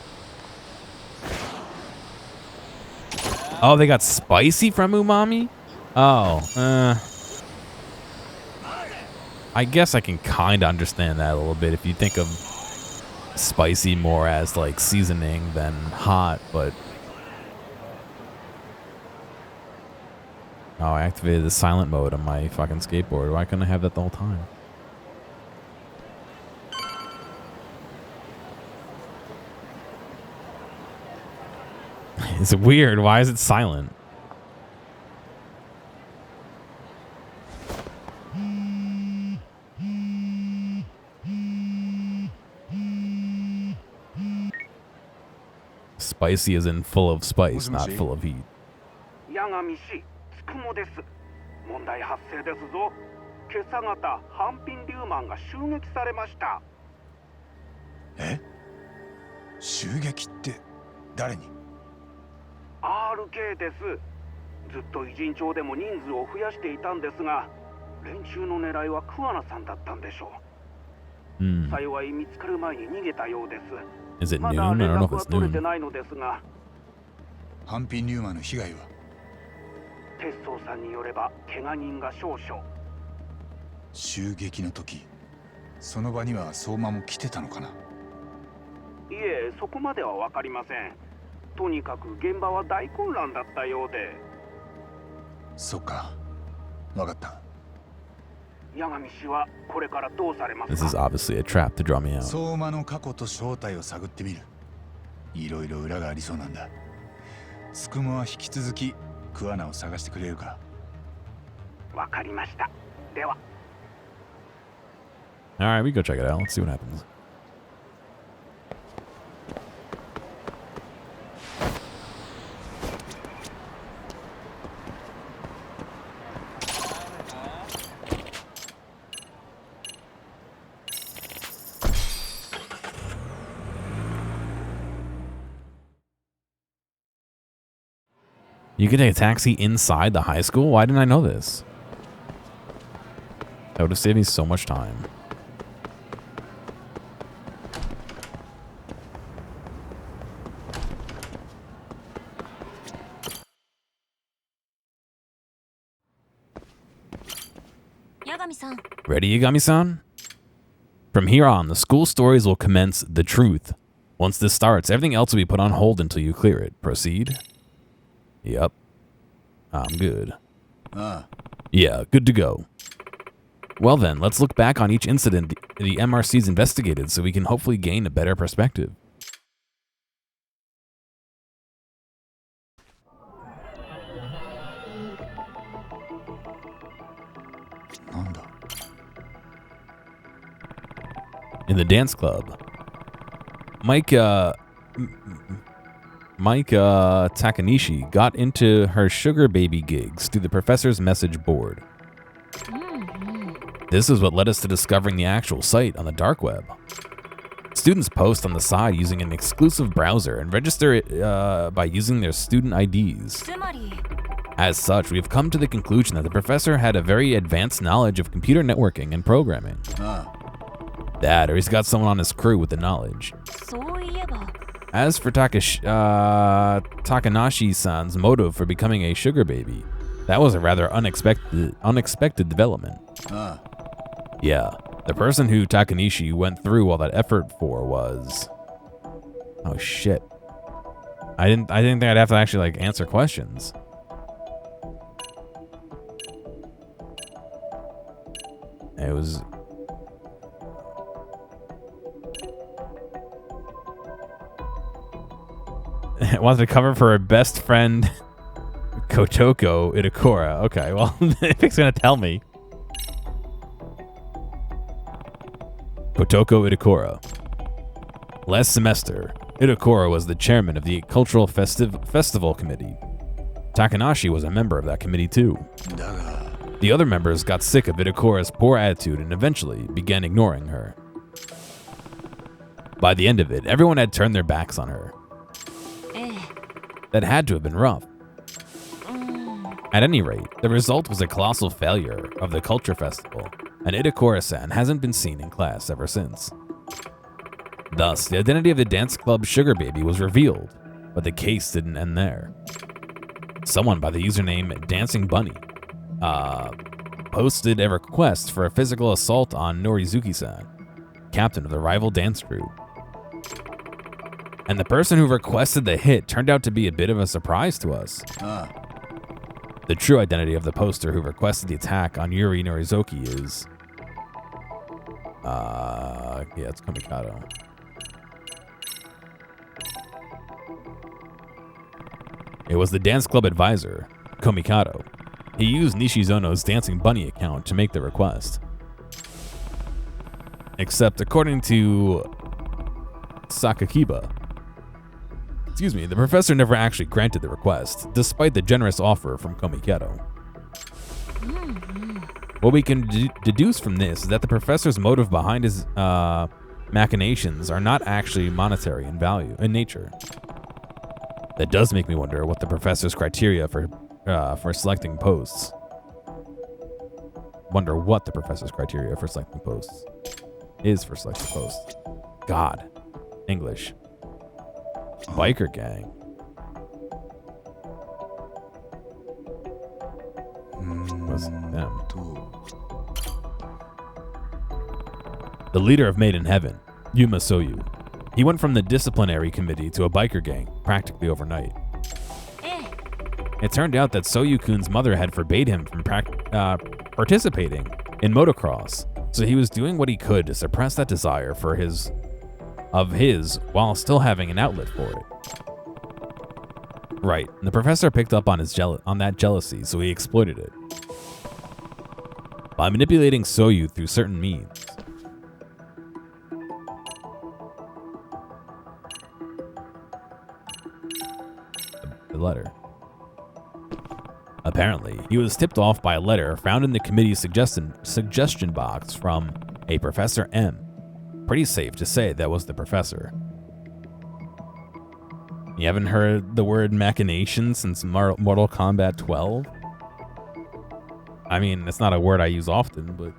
Oh, they got spicy from umami? Oh, I guess I can kind of understand that a little bit if you think of spicy more as like seasoning than hot, but... Oh, I activated the silent mode on my fucking skateboard. Why couldn't I have that the whole time? It's weird. Why is it silent? Spicy as in full of spice, not full of heat. 八神氏つくもです。問題発生ですぞ。今朝方ハンピンリューマンが襲撃されました。え？襲撃って誰に？ RK です。ずっと偉人町でも人数を増やしていたんですが、連中の狙いは桑名さんだったんでしょう。幸い見つかる前に逃げたようです。 Is it ま noon? だ I 連 don't know 絡 if は it's 取れて noon. ないのですが、ハンピンリューマンの被害は？鉄道さんによれば怪我人が少々。襲撃の時、その場には相馬も来てたのかな？いえ、そこまではわかりません。とにかく現場は大混乱だったようで。そっか、わかった。八神氏はこれからどうされますか？ This is obviously a trap to draw me out. 相馬の過去と正体を探ってみる。いろいろ裏がありそうなんだ。つくもは引き続き桑名を探してくれるか？わかりました。では。 Alright, we go check it out. Let's see what happens. You can take a taxi inside the high school? Why didn't I know this? That would have saved me so much time. Ready, Yagami-san? From here on, the school stories will commence the truth. Once this starts, everything else will be put on hold until you clear it. Proceed? Yep. I'm good. ああ、Yeah, good to go. Well then, let's look back on each incident the MRC's investigated so we can hopefully gain a better perspective. In the dance club, Mike Takanishi got into her sugar baby gigs through the professor's message board. This is what led us to discovering the actual site on the dark web. Students post on the side using an exclusive browser and register it by using their student IDs. As such, we have come to the conclusion that the professor had a very advanced knowledge of computer networking and programming. That, or he's got someone on his crew with the knowledge. As for Takanashi-san's motive for becoming a sugar baby, that was a rather unexpected development. Yeah, the person who Takanishi went through all that effort for was... Oh shit. I didn't think I'd have to actually like answer questions. It was... wanted to cover for her best friend, Kotoko Itakura. Okay, well, Epic's gonna tell me. Kotoko Itakura. Last semester, Itakura was the chairman of the Cultural Festival Committee. Takanashi was a member of that committee too. The other members got sick of Itakura's poor attitude and eventually began ignoring her. By the end of it, everyone had turned their backs on her. That had to have been rough. At any rate, the result was a colossal failure of the Culture Festival, and Itakura-san hasn't been seen in class ever since. Thus, the identity of the dance club Sugar Baby was revealed, but the case didn't end there. Someone by the username Dancing Bunny posted a request for a physical assault on Norizuki-san, captain of the rival dance group. And the person who requested the hit turned out to be a bit of a surprise to us. The true identity of the poster who requested the attack on Yuri Norizuki is... yeah, it's Komikado. It was the dance club advisor, Komikado. He used Nishizono's Dancing Bunny account to make the request. Except, according to Sakakiba, the professor never actually granted the request, despite the generous offer from Komikado. What we can deduce from this is that the professor's motive behind his machinations are not actually monetary in value, in nature. That does make me wonder what the professor's criteria for selecting posts. Wonder what the professor's criteria for selecting posts is for selecting posts. God. English. Biker gang. Was them. The leader of Made in Heaven, Yuma Soyu. He went from the disciplinary committee to a biker gang practically overnight. It turned out that Soyu-kun's mother had forbade him from participating in motocross, so he was doing what he could to suppress that desire for his while still having an outlet for it. Right, and the professor picked up on that jealousy, so he exploited it. By manipulating Soyu through certain means. The letter. Apparently, he was tipped off by a letter found in the committee's suggestion box from a Professor M. Pretty safe to say that was the professor. You haven't heard the word machination since Mortal Kombat 12? I mean, it's not a word I use often, but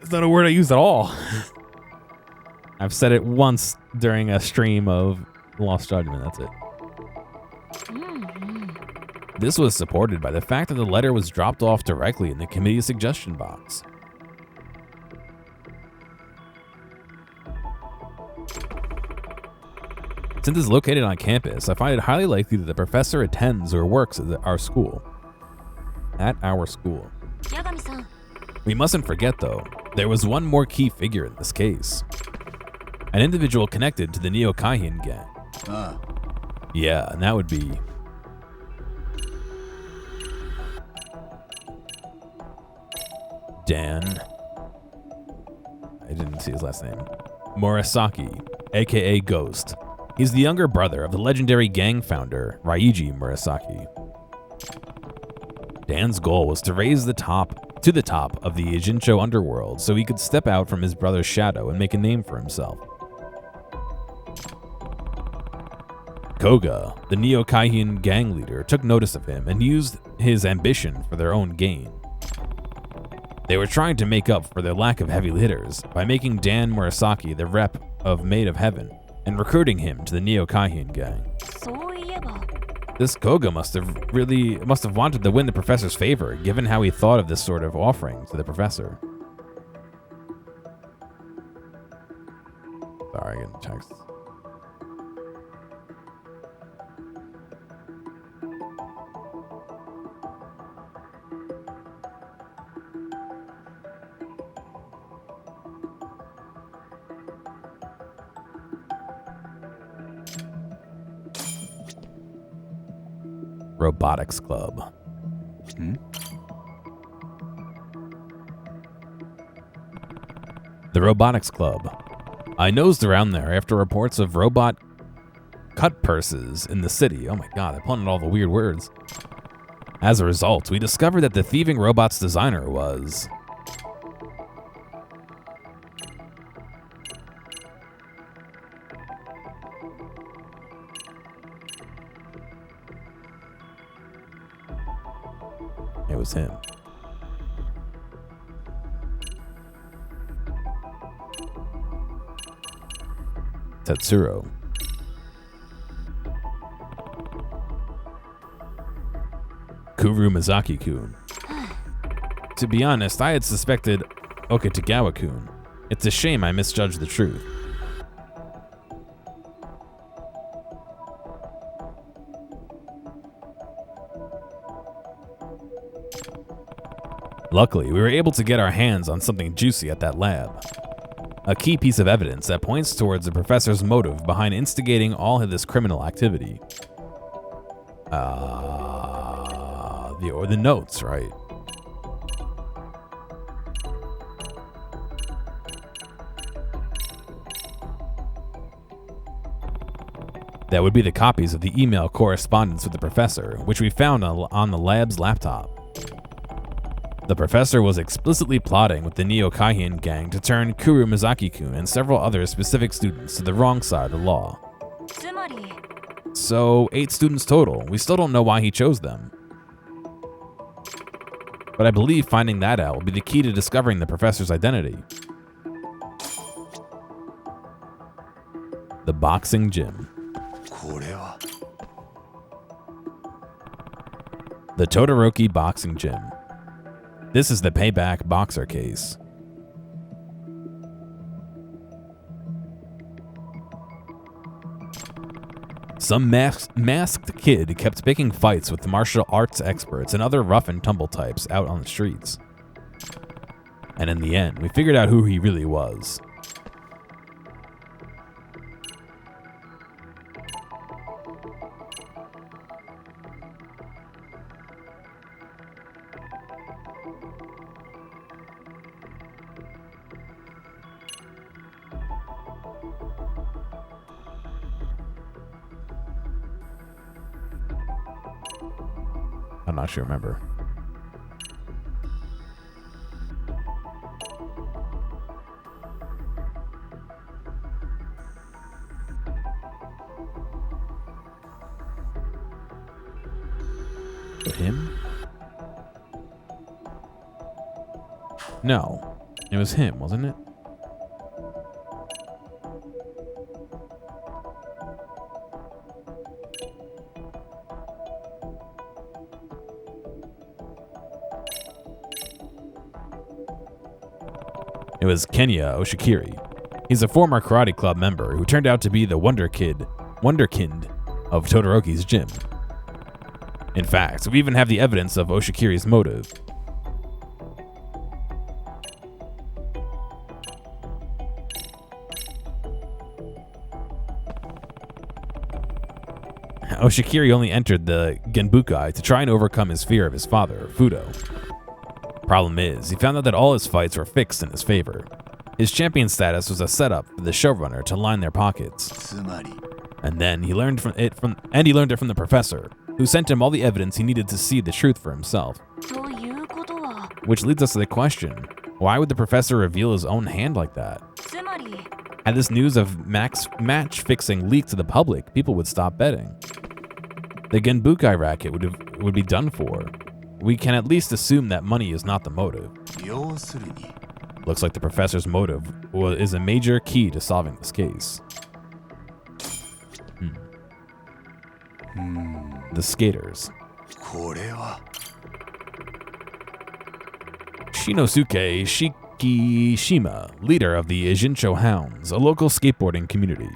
it's not a word I use at all. I've said it once during a stream of Lost Judgment, that's it. This was supported by the fact that the letter was dropped off directly in the committee's suggestion box. Since it's located on campus, I find it highly likely that the professor attends or works at our school. at our school. 八神さん。 We mustn't forget, though, there was one more key figure in this case. An individual connected to the Neo Kaihin gang. Yeah, and that would be... Dan... I didn't see his last name. Murasaki, aka Ghost. He's the younger brother of the legendary gang founder, Ryuji Murasaki. Dan's goal was to raise to the top of the Ijincho underworld so he could step out from his brother's shadow and make a name for himself. Koga, the Neo Kaihin gang leader, took notice of him and used his ambition for their own gain. They were trying to make up for their lack of heavy hitters by making Dan Murasaki the rep of Maid of Heaven and recruiting him to the Neo Kaihin gang. This Koga must have wanted to win the professor's favor, given how he thought of this sort of offering to the professor. Sorry, I get the text. Robotics Club. The Robotics Club. I nosed around there after reports of robot cut purses in the city. Oh my god, I punted all the weird words. As a result, we discovered that the thieving robot's designer was... It was him. Tetsuro. Kuru Mizaki-kun. To be honest, I had suspected Okitagawa-kun. It's a shame I misjudged the truth. Luckily, we were able to get our hands on something juicy at that lab. A key piece of evidence that points towards the professor's motive behind instigating all of this criminal activity. The notes, right? That would be the copies of the email correspondence with the professor, which we found on the lab's laptop. The professor was explicitly plotting with the Neo Kaihin gang to turn Kuru Mizaki-kun and several other specific students to the wrong side of the law. So, 8 students total. We still don't know why he chose them. But I believe finding that out will be the key to discovering the professor's identity. The boxing gym. The Todoroki boxing gym. This is the payback boxer case. Some masked kid kept picking fights with the martial arts experts and other rough and tumble types out on the streets. And in the end, we figured out who he really was. I'm not sure, remember. Him? No, it was him, wasn't it? It was Kenya Oshikiri. He's a former karate club member who turned out to be the Wonderkind of Todoroki's gym. In fact, we even have the evidence of Oshikiri's motive. Oshikiri only entered the Genbukai to try and overcome his fear of his father, Fudo. Problem is, he found out that all his fights were fixed in his favor. His champion status was a setup for the showrunner to line their pockets. And then he learned it from the professor, who sent him all the evidence he needed to see the truth for himself. Which leads us to the question, why would the professor reveal his own hand like that? Had this news of match fixing leaked to the public, people would stop betting. The Genbukai racket would be done for. We can at least assume that money is not the motive. Looks like the professor's motive is a major key to solving this case. The skaters. Shinosuke Shikishima, leader of the Ijincho Hounds, a local skateboarding community.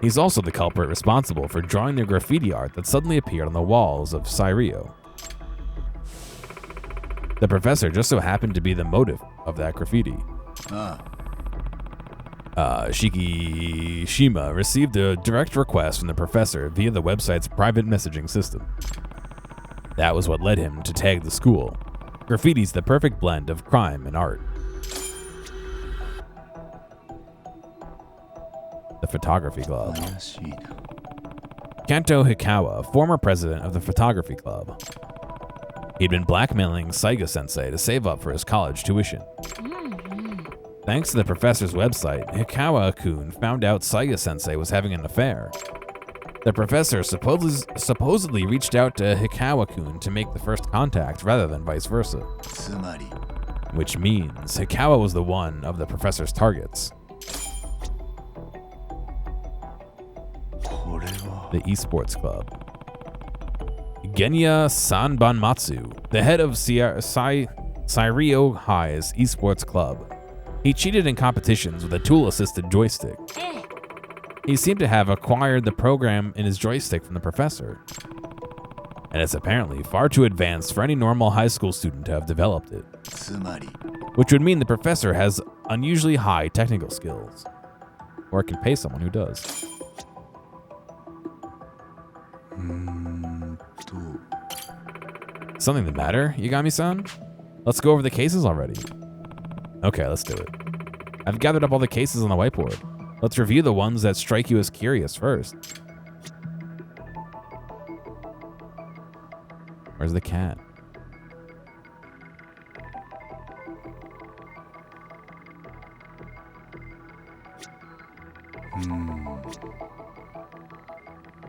He's also the culprit responsible for drawing the graffiti art that suddenly appeared on the walls of Sairio. The professor just so happened to be the motive of that graffiti. Shikishima received a direct request from the professor via the website's private messaging system. That was what led him to tag the school. Graffiti's the perfect blend of crime and art. The Photography Club. Kanto Hikawa, former president of the Photography Club. He'd been blackmailing Saiga-sensei to save up for his college tuition. Thanks to the professor's website, Hikawa-kun found out Saiga-sensei was having an affair. The professor supposedly reached out to Hikawa-kun to make the first contact rather than vice versa. Which means Hikawa was the one of the professor's targets. The Esports Club. Genya Sanbanmatsu, the head of Sairio High's Esports Club. He cheated in competitions with a tool-assisted joystick. He seemed to have acquired the program in his joystick from the professor. And it's apparently far too advanced for any normal high school student to have developed it. Which would mean the professor has unusually high technical skills. Or can pay someone who does. Something the matter, Yagami-san? Let's go over the cases already. Okay, let's do it. I've gathered up all the cases on the whiteboard. Let's review the ones that strike you as curious first. Where's the cat?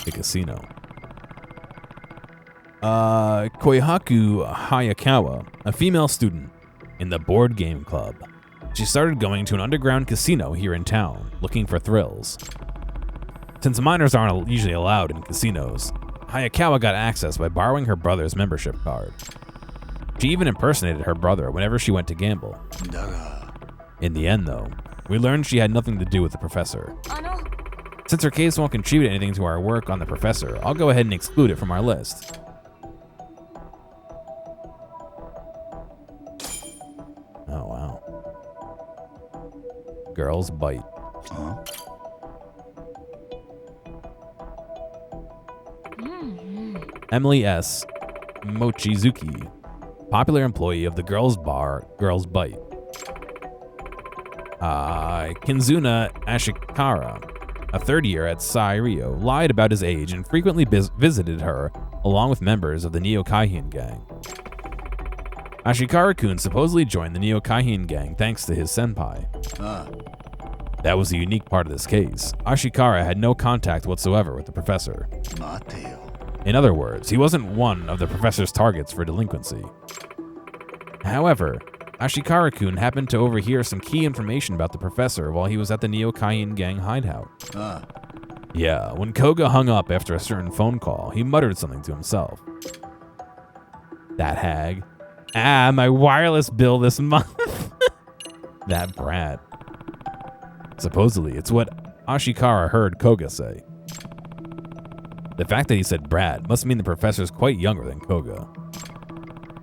The casino. Koihaku Hayakawa, a female student in the board game club. She started going to an underground casino here in town, looking for thrills. Since minors aren't usually allowed in casinos, Hayakawa got access by borrowing her brother's membership card. She even impersonated her brother whenever she went to gamble. In the end, though, we learned she had nothing to do with the professor. Since her case won't contribute anything to our work on the professor, I'll go ahead and exclude it from our list. Oh, wow. Girls bite. Emily S. Mochizuki, popular employee of the girls' bar Girls Bite. Kinzuna Ashikara, a third year at Sairio, lied about his age and frequently visited her along with members of the Neokaihin gang. Ashikara-kun supposedly joined the Neokaihin gang thanks to his senpai. That was the unique part of this case. Ashikara had no contact whatsoever with the professor. In other words, he wasn't one of the professor's targets for delinquency. However, Ashikara-kun happened to overhear some key information about the professor while he was at the Neokaihin gang hideout. Yeah, when Koga hung up after a certain phone call, he muttered something to himself. That hag. My wireless bill this month. That brat. Supposedly, it's what Ashikara heard Koga say. The fact that he said Brad must mean the professor's quite younger than Koga.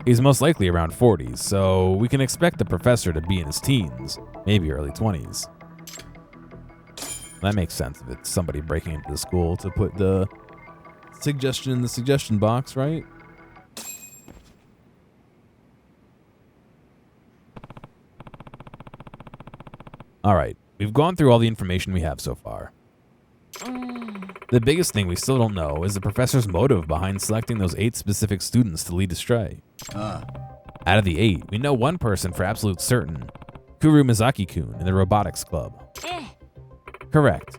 He's most likely around 40, so we can expect the professor to be in his teens, maybe early 20s. That makes sense if it's somebody breaking into the school to put the suggestion in the suggestion box, right? Alright, we've gone through all the information we have so far. The biggest thing we still don't know is the professor's motive behind selecting those 8 specific students to lead Astray. Out of the 8, we know one person for absolute certain, Kuru Mizaki-kun in the robotics club. Correct.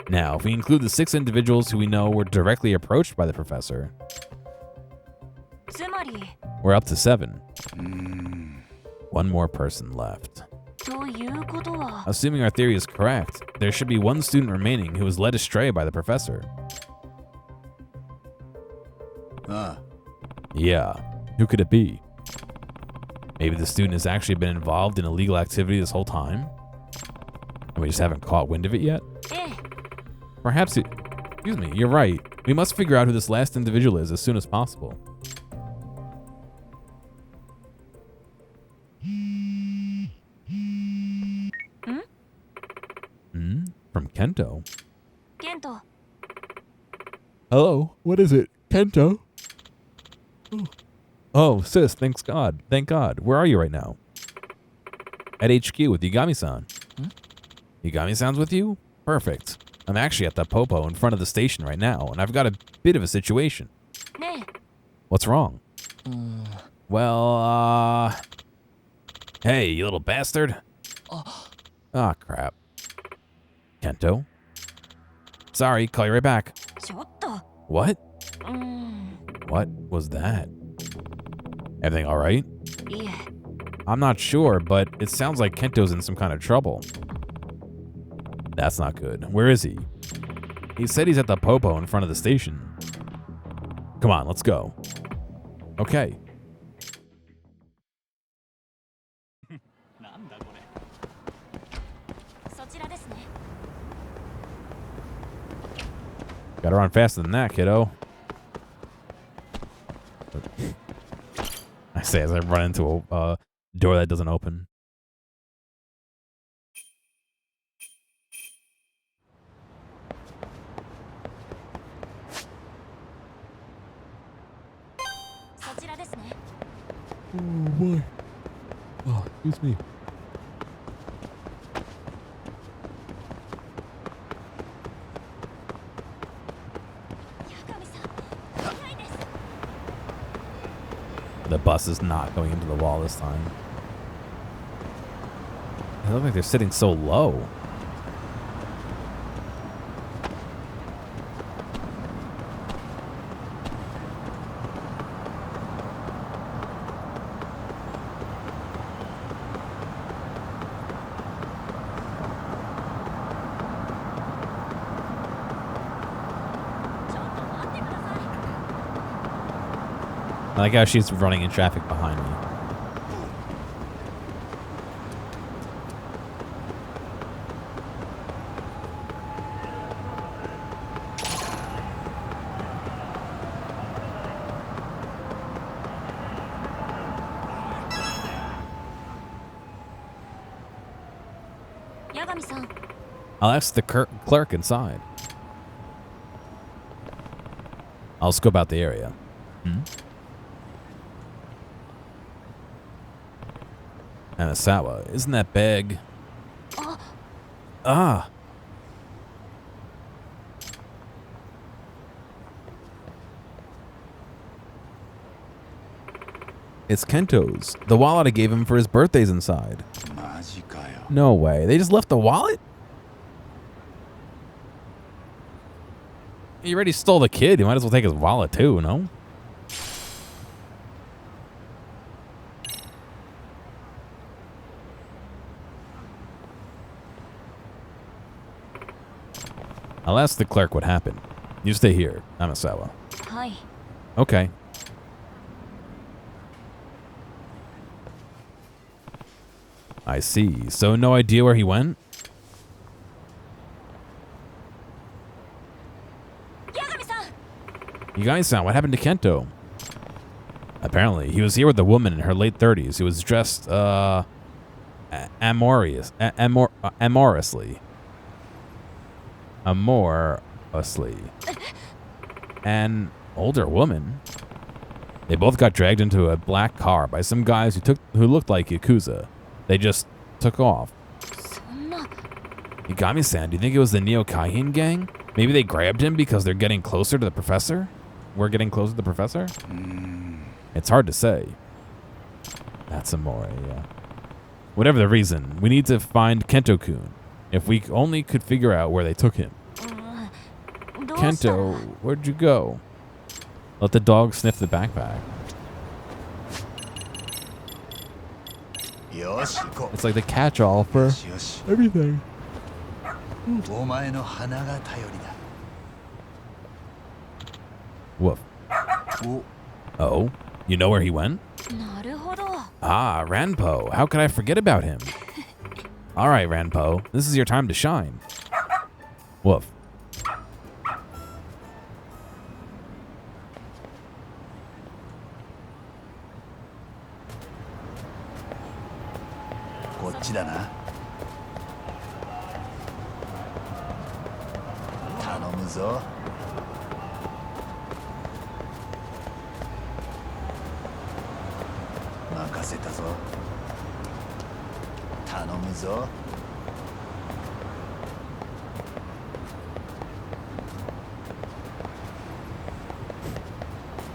Now, if we include the 6 individuals who we know were directly approached by the professor, we're up to 7. One more person left. Assuming our theory is correct, there should be 1 student remaining who was led astray by the professor. Yeah, who could it be? Maybe the student has actually been involved in illegal activity this whole time, and we just haven't caught wind of it yet? Perhaps excuse me, you're right. We must figure out who this last individual is as soon as possible. From Kento. Kento. Hello, what is it? Kento? Oh, sis, thank God. Thank God. Where are you right now? At HQ with Yagami-san. Yagami-san's with you? Perfect. I'm actually at the Popo in front of the station right now, and I've got a bit of a situation. What's wrong? Well, hey, you little bastard. Ah, crap. Kento? Sorry, call you right back. What? What was that? Everything all right? I'm not sure, but it sounds like Kento's in some kind of trouble. That's not good. Where is he? He said he's at the Popo in front of the station. Come on, let's go. Okay. Gotta run faster than that, kiddo. I say as I run into a door that doesn't open. Oh boy. Oh, excuse me. The bus is not going into the wall this time. They look like they're sitting so low. I like how she's running in traffic behind me. Yagami-san. I'll ask the clerk inside. I'll scope out the area. Anasawa, isn't that big? Ah. It's Kento's. The wallet I gave him for his birthday's inside. No way. They just left the wallet? You already stole the kid. You might as well take his wallet too, no? I'll ask the clerk what happened. You stay here, Anasawa. Hi. Okay. I see. So no idea where he went? Yagami-san! Yagami-san, what happened to Kento? Apparently, he was here with a woman in her late 30s who was dressed, amorously. An older woman. They both got dragged into a black car by some guys who looked like Yakuza. They just took off. Yagami-san, do you think it was the Neo Kaihin gang? Maybe they grabbed him because they're getting closer to the professor? We're getting closer to the professor? It's hard to say. That's Amore, yeah. Whatever the reason, we need to find Kento-kun. If we only could figure out where they took him. Kento, where'd you go? Let the dog sniff the backpack. It's like the catch-all for everything. Woof. Oh, you know where he went? Ah, Ranpo. How could I forget about him? All right, Ranpo. This is your time to shine. Woof.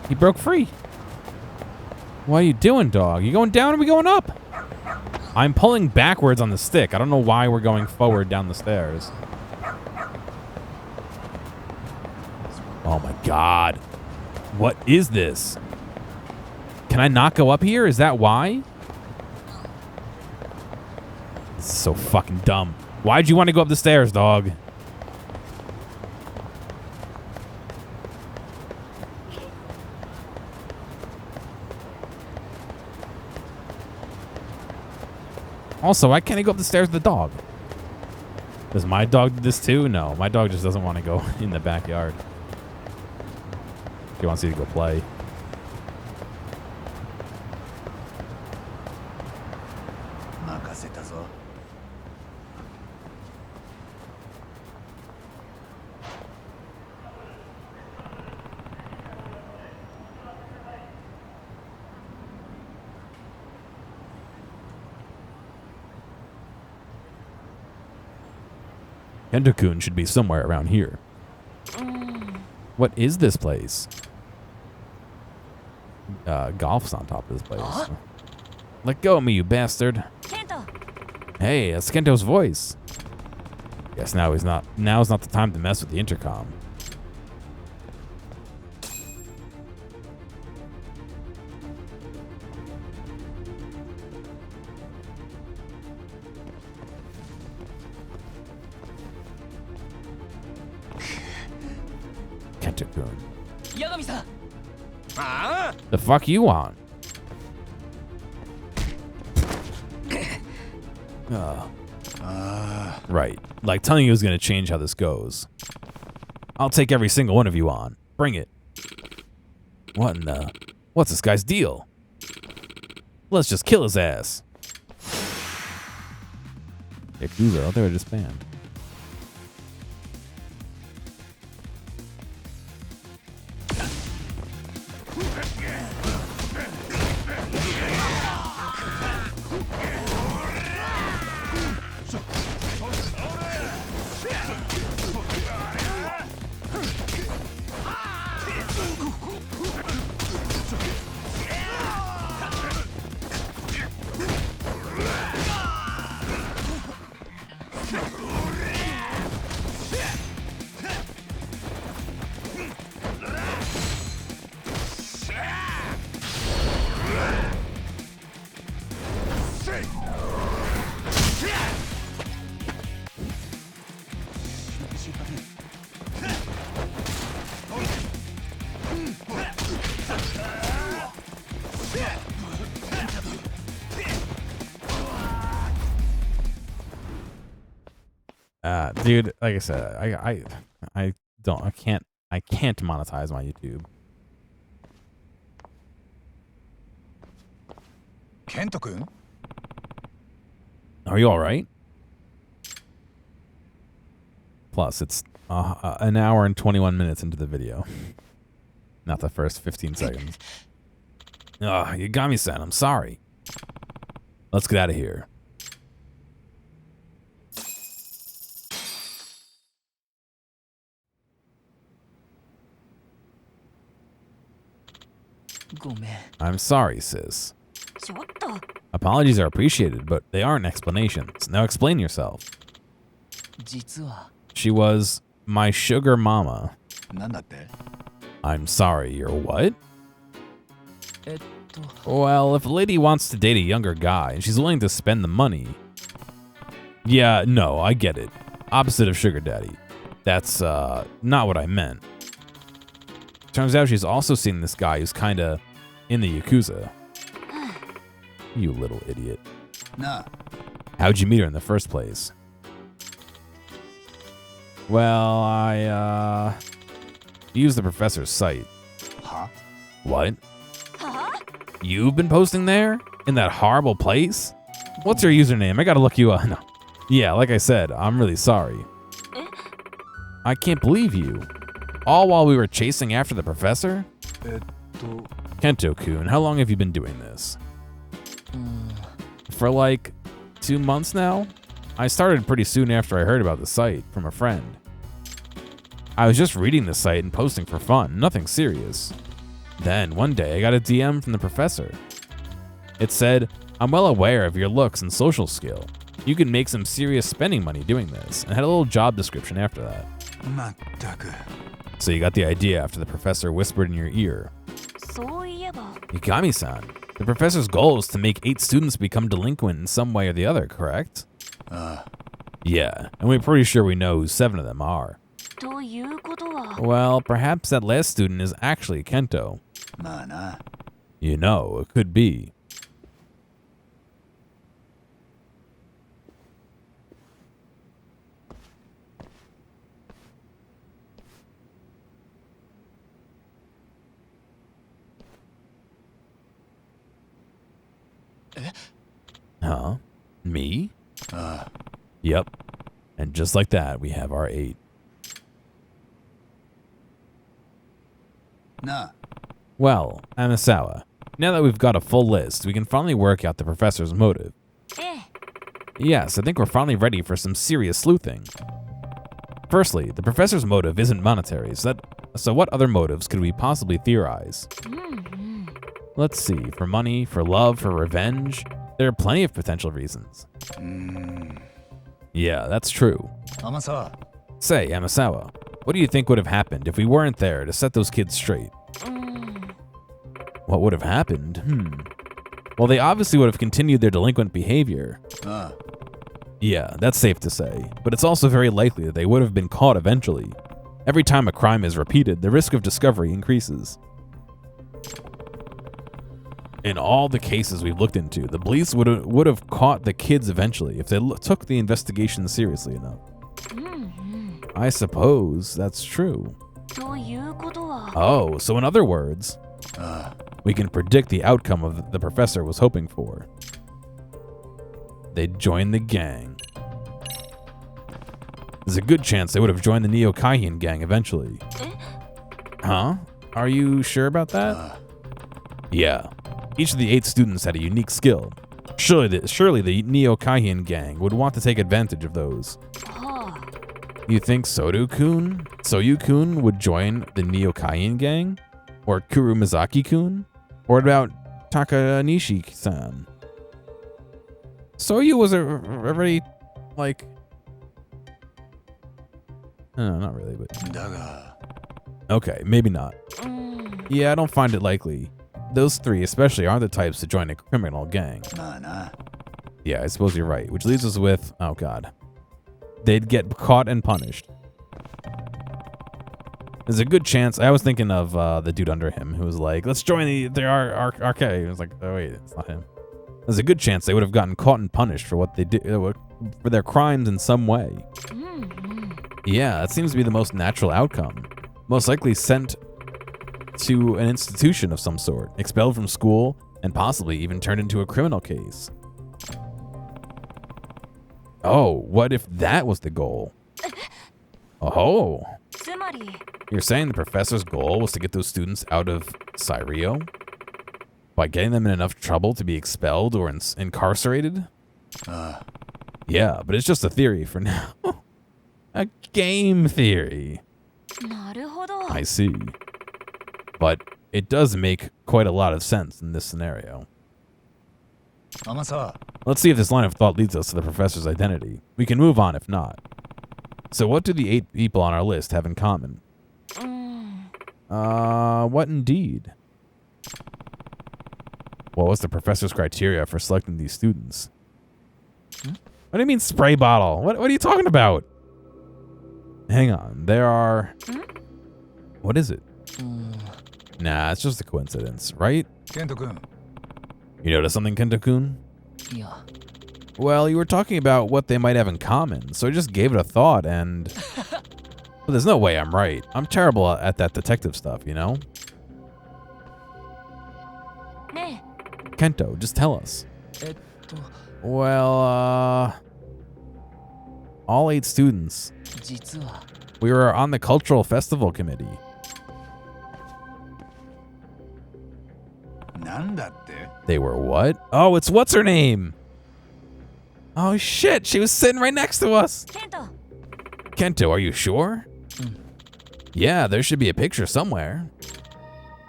He broke free. What are you doing, dog? You going down or are we going up? I'm pulling backwards on the stick. I don't know why we're going forward down the stairs. Oh my god. What is this? Can I not go up here? Is that why? This is so fucking dumb. Why'd you want to go up the stairs, dog? Also, why can't I go up the stairs with the dog? Does my dog do this too? No, my dog just doesn't want to go in the backyard. He wants you to go play. Kento-kun should be somewhere around here. What is this place? Golf's on top of this place. Let go of me, you bastard. Kento. Hey, that's Kento's voice. Guess now's not the time to mess with the intercom. Kento-kun. Yagami-san. The fuck you want? Right. Like telling you is going to change how this goes. I'll take every single one of you on. Bring it. What in the... What's this guy's deal? Let's just kill his ass. Yakuza, they're disbanded. Dude, like I said, I can't monetize my YouTube. Kento-kun? Are you alright? Plus, it's an hour and 21 minutes into the video. Not the first 15 seconds. Yagami-san, I'm sorry. Let's get out of here. I'm sorry, sis. Apologies are appreciated, but they aren't explanations. Now explain yourself. She was my sugar mama. I'm sorry, you're what? Well, if a lady wants to date a younger guy and she's willing to spend the money... Yeah, no, I get it. Opposite of sugar daddy. That's, not what I meant. Turns out she's also seen this guy who's kinda in the Yakuza. You little idiot. Nah. How'd you meet her in the first place? Well, I, used the professor's site. Huh? What? You've been posting there? In that horrible place? What's your username? I gotta look you up. No. Yeah, like I said, I'm really sorry. I can't believe you. All while we were chasing after the professor? Kento-kun, how long have you been doing this? For like 2 months now? I started pretty soon after I heard about the site from a friend. I was just reading the site and posting for fun, nothing serious. Then, one day, I got a DM from the professor. It said, I'm well aware of your looks and social skill. You can make some serious spending money doing this, and had a little job description after that. So you got the idea after the professor whispered in your ear. Yagami-san, the professor's goal is to make 8 students become delinquent in some way or the other, correct? Yeah, and we're pretty sure we know who 7 of them are. Well, perhaps that last student is actually Kento. You know, it could be. Huh? Me? Yep. And just like that, we have our 8. Nah. Well, Amasawa, now that we've got a full list, we can finally work out the professor's motive. Yes, I think we're finally ready for some serious sleuthing. Firstly, the professor's motive isn't monetary, so what other motives could we possibly theorize? Let's see, for money, for love, for revenge, there are plenty of potential reasons. Yeah, that's true. Amasawa. Say, Amasawa, what do you think would have happened if we weren't there to set those kids straight? What would have happened? Well, they obviously would have continued their delinquent behavior. Yeah, that's safe to say, but it's also very likely that they would have been caught eventually. Every time a crime is repeated, the risk of discovery increases. In all the cases we've looked into, the police would have caught the kids eventually if they took the investigation seriously enough. I suppose that's true. Oh, so in other words, we can predict the outcome of the professor was hoping for. They'd join the gang. There's a good chance they would have joined the Neo Kaihin gang eventually. Huh? Are you sure about that? Yeah. Each of the 8 students had a unique skill. Surely the Neo Kaihin gang would want to take advantage of those. You think Soyu-kun would join the Neo Kaihin gang? Or Kurumazaki-kun? Or about Takanishi-san? Soyu was already, like... No, not really, but... Okay, maybe not. Yeah, I don't find it likely. Those 3 especially aren't the types to join a criminal gang. Yeah, I suppose you're right. Which leaves us with... Oh, God. They'd get caught and punished. There's a good chance... I was thinking of the dude under him who was like, let's join the RK. He was like, oh, wait, it's not him. There's a good chance they would have gotten caught and punished for what they did... for their crimes in some way. Yeah, that seems to be the most natural outcome. Most likely sent to an institution of some sort, expelled from school, and possibly even turned into a criminal case. Oh, what if that was the goal? Oh. You're saying the professor's goal was to get those students out of Cyrio? By getting them in enough trouble to be expelled or incarcerated? Yeah, but it's just a theory for now. A game theory. I see. But it does make quite a lot of sense in this scenario. Let's see if this line of thought leads us to the professor's identity. We can move on if not. So what do the 8 people on our list have in common? What indeed? What was the professor's criteria for selecting these students? What do you mean spray bottle? What are you talking about? Hang on, there are... What is it? Nah, it's just a coincidence, right? Kento-kun. You notice something, Kento-kun? Yeah. Well, you were talking about what they might have in common, so I just gave it a thought and... But there's no way I'm right. I'm terrible at that detective stuff, you know? Kento, just tell us. Well, all 8 students. We were on the cultural festival committee. They were what? Oh, it's what's her name? Oh shit, she was sitting right next to us. Kento, are you sure? Yeah, there should be a picture somewhere.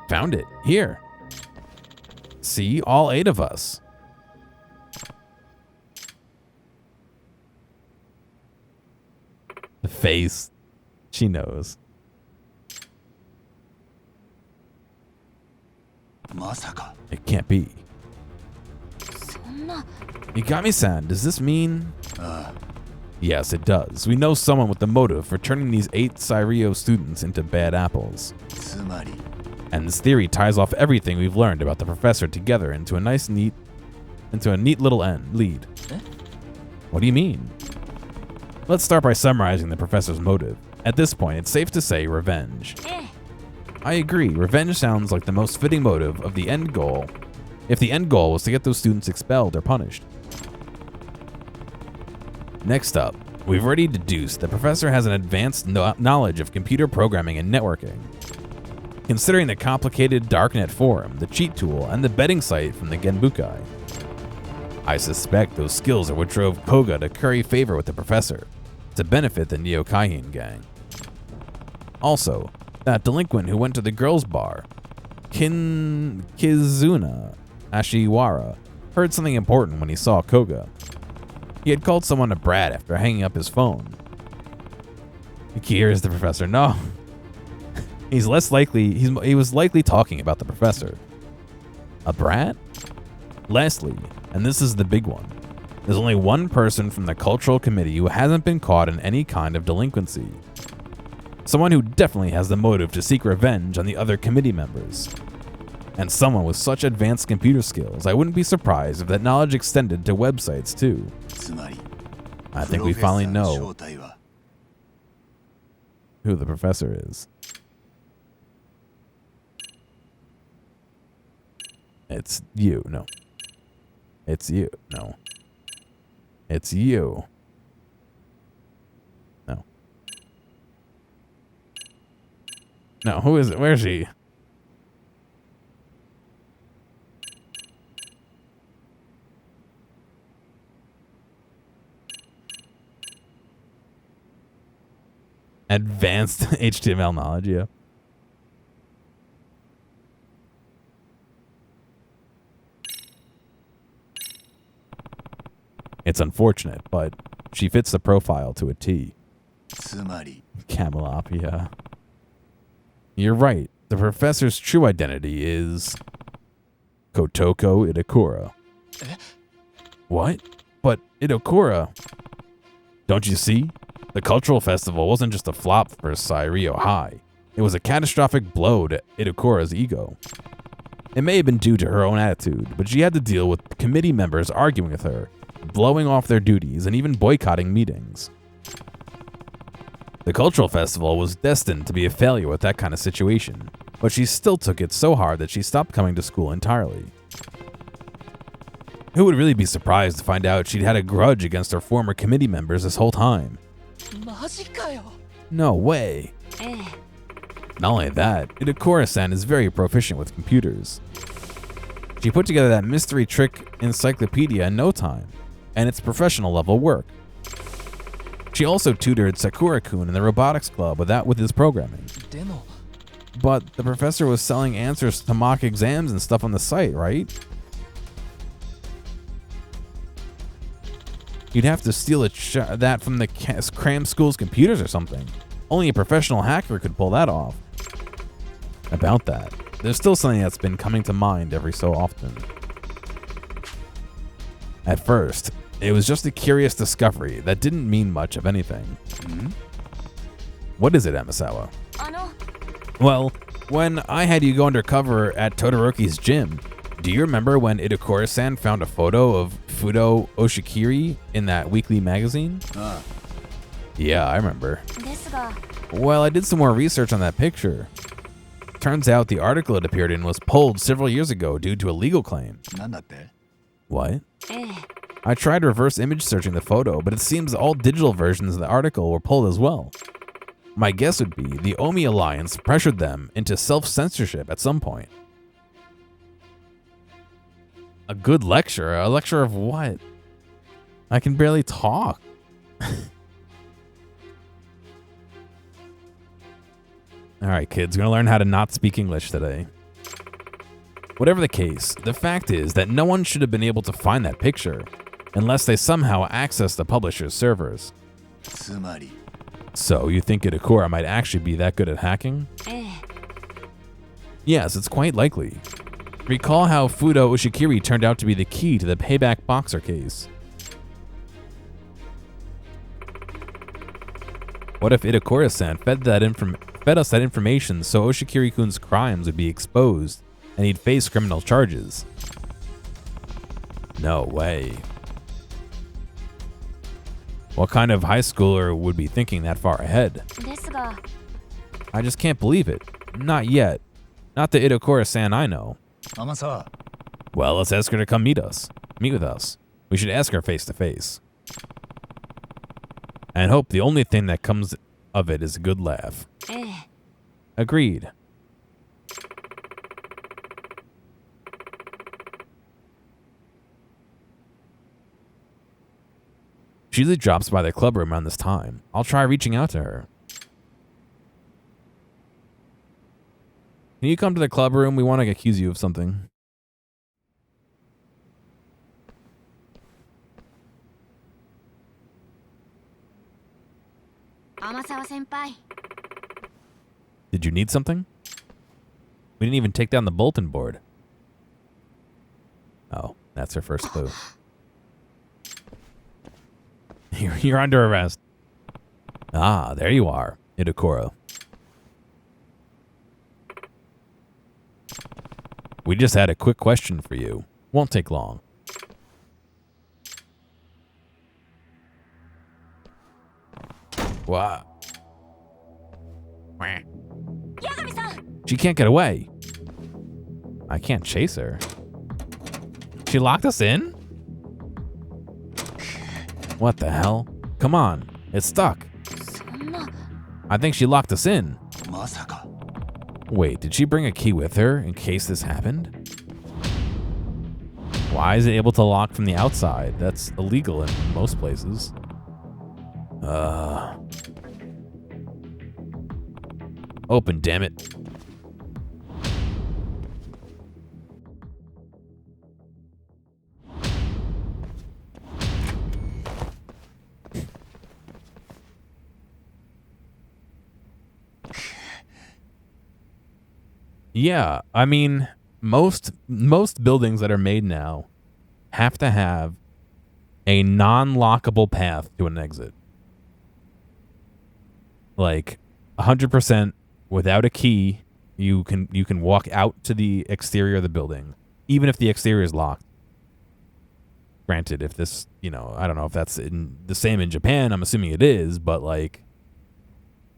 Found it. Here. See, all 8 of us. The face. She knows. It can't be. Mikami-san, does this mean... Yes, it does. We know someone with the motive for turning these 8 Cyrio students into bad apples. And this theory ties off everything we've learned about the professor together into a neat little lead. What do you mean? Let's start by summarizing the professor's motive. At this point, it's safe to say revenge. I agree, revenge sounds like the most fitting motive of the end goal, if the end goal was to get those students expelled or punished. Next up, we've already deduced the professor has an advanced knowledge of computer programming and networking. Considering the complicated Darknet forum, the cheat tool, and the betting site from the Genbukai, I suspect those skills are what drove Koga to curry favor with the professor, to benefit the Neo Kaihin gang. Also, that delinquent who went to the girls' bar, Kizuna Ashiwara, heard something important when he saw Koga. He had called someone a brat after hanging up his phone. Here's the professor. No. He was likely talking about the professor. A brat? Lastly, and this is the big one, there's only one person from the cultural committee who hasn't been caught in any kind of delinquency. Someone who definitely has the motive to seek revenge on the other committee members. And someone with such advanced computer skills, I wouldn't be surprised if that knowledge extended to websites too. I think we finally know who the professor is. It's you. No. It's you. No. It's you. No. No, who is it? Where is she? Advanced HTML knowledge, yeah. It's unfortunate, but she fits the profile to a T. Camelopia. You're right. The professor's true identity is Kotoko Itakura. What? But Itakura... Don't you see? The cultural festival wasn't just a flop for Cyrio High. It was a catastrophic blow to Itakura's ego. It may have been due to her own attitude, but she had to deal with committee members arguing with her, blowing off their duties, and even boycotting meetings. The cultural festival was destined to be a failure with that kind of situation, but she still took it so hard that she stopped coming to school entirely. Who would really be surprised to find out she'd had a grudge against her former committee members this whole time? マジかよ。 No way. Not only that, Itakura-san is very proficient with computers. She put together that mystery trick encyclopedia in no time, and it's professional level work. She also tutored Sakura-kun in the robotics club with his programming. でも But the professor was selling answers to mock exams and stuff on the site, right? You'd have to steal that from the cram school's computers or something. Only a professional hacker could pull that off. About that, there's still something that's been coming to mind every so often. At first, it was just a curious discovery that didn't mean much of anything. What is it, Amisawa? Well, when I had you go undercover at Todoroki's gym, do you remember when Itakura-san found a photo of Fudo Oshikiri in that weekly magazine? Yeah, I remember. Well, I did some more research on that picture. Turns out the article it appeared in was pulled several years ago due to a legal claim. What? I tried reverse image searching the photo, but it seems all digital versions of the article were pulled as well. My guess would be the Omi Alliance pressured them into self-censorship at some point. A good lecture? A lecture of what? I can barely talk. Alright kids, we're gonna learn how to not speak English today. Whatever the case, the fact is that no one should have been able to find that picture unless they somehow accessed the publisher's servers. So, you think Itakura might actually be that good at hacking? Yes, it's quite likely. Recall how Fudo Oshikiri turned out to be the key to the Payback Boxer case. What if Itakura-san fed us that information so Oshikiri-kun's crimes would be exposed and he'd face criminal charges? No way. What kind of high schooler would be thinking that far ahead? I just can't believe it. Not yet. Not the Itakura-san I know. Well, let's ask her to come meet with us. We should ask her face to face. And hope the only thing that comes of it is a good laugh. Agreed. She usually drops by the club room around this time. I'll try reaching out to her. Can you come to the club room? We want to accuse you of something. Amasawa-senpai. Did you need something? We didn't even take down the bulletin board. Oh, that's her first clue. You're under arrest. Ah, there you are, Itakura. We just had a quick question for you. Won't take long. Wow. She can't get away. I can't chase her. She locked us in? What the hell? Come on, it's stuck. I think she locked us in. Wait, did she bring a key with her in case this happened? Why is it able to lock from the outside? That's illegal in most places. Open, damn it. Yeah, I mean, most buildings that are made now have to have a non-lockable path to an exit. Like 100% without a key, you can walk out to the exterior of the building, even if the exterior is locked. Granted, if this, I don't know if that's the same in Japan. I'm assuming it is, but like,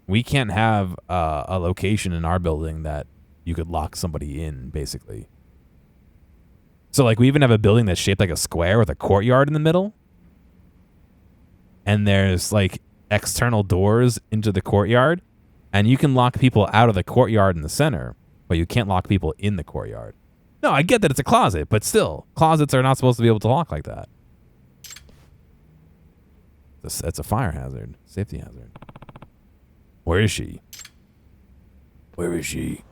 we can't have a location in our building that you could lock somebody in, basically. So like we even have a building that's shaped like a square with a courtyard in the middle. And there's like external doors into the courtyard. And you can lock people out of the courtyard in the center, but you can't lock people in the courtyard. No, I get that it's a closet, but still, closets are not supposed to be able to lock like that. That's a fire hazard, safety hazard. Where is she? Where is she?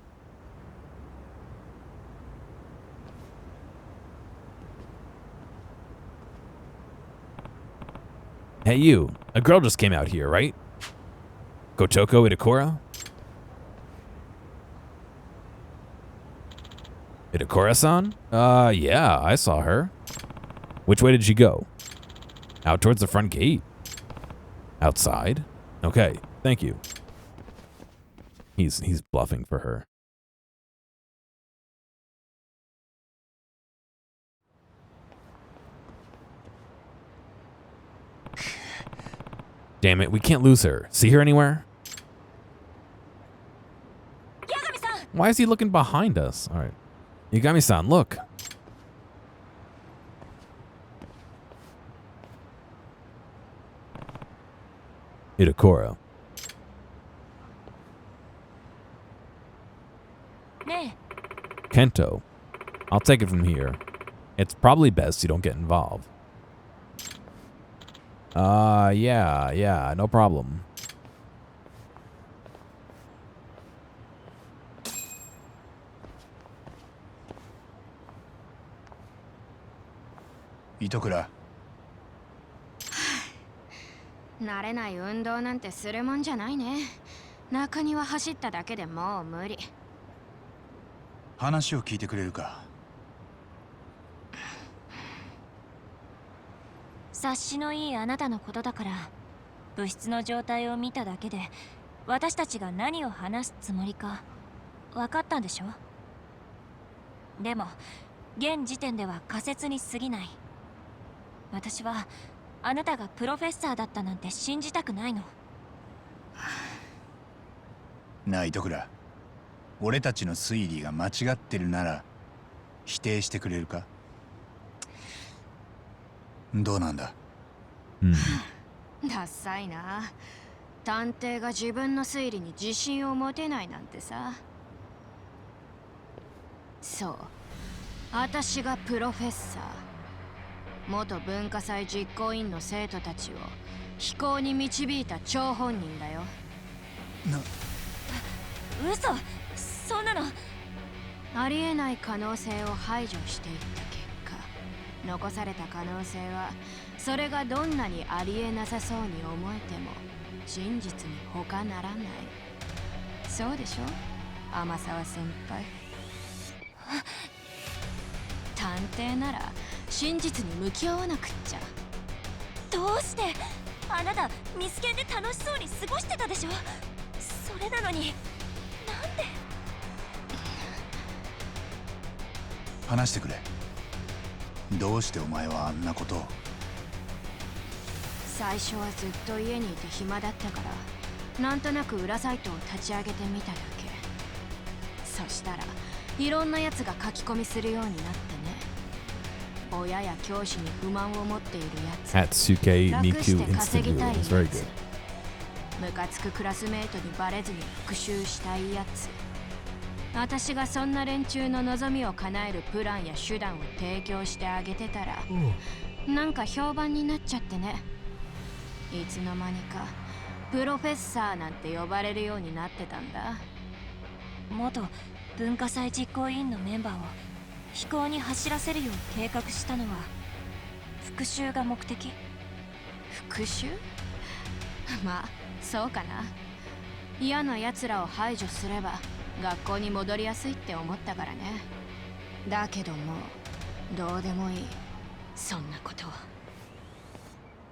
Hey you, a girl just came out here, right? Kotoko Itakura? Itakura-san? Yeah, I saw her. Which way did she go? Out towards the front gate. Outside? Okay, thank you. He's bluffing for her. Damn it, we can't lose her. See her anywhere? Why is he looking behind us? All right. Yagami-san, look. Itakura. Kento. I'll take it from here. It's probably best you don't get involved. Yeah, no problem. Itokura. 慣れない運動なんてするもんじゃないね。中庭走っただけでもう無理。話を聞いてくれるか。察しのいいあなたのことだから、物質の状態を見ただけで私たちが何を話すつもりか分かったんでしょ。でも現時点では仮説に過ぎない。私はあなたがプロフェッサーだったなんて信じたくないの。なあ糸倉、俺たちの推理が間違ってるなら否定してくれるか。どうなんだ。ダサいな。探偵が自分の推理に自信を持てないなんてさ。そう、私がプロフェッサー、元文化祭実行委員の生徒たちを非行に導いた張本人だよ。嘘、そんなの。ありえない可能性を排除していった結果、残された可能性はそれがどんなにありえなさそうに思えても真実に他ならない。そうでしょ、天沢先輩。探偵なら真実に向き合わなくっちゃ。どうして？あなたミスケンで楽しそうに過ごしてたでしょ。それなのになんで。話してくれ。どうしてお前はあんなことを。最初はずっと家にいて暇だったから、なんとなく裏サイトを立ち上げてみただけ。そしたらいろんなやつが書き込みするようになってね。親や教師に不満を持っているやつ、Hatsuke 楽 Miku して稼ぎ Instant たい Noodles. や Very つ、 good. ムカつくクラスメートにバレずに復讐したいやつ。私がそんな連中の望みを叶えるプランや手段を提供してあげてたら、なんか評判になっちゃってね。いつの間にかプロフェッサーなんて呼ばれるようになってたんだ。元文化祭実行委員のメンバーを飛行に走らせるよう計画したのは復讐が目的？復讐？まあそうかな。嫌な奴らを排除すれば学校に戻りやすいって思ったからね。だけどもうどうでもいい、そんなことは。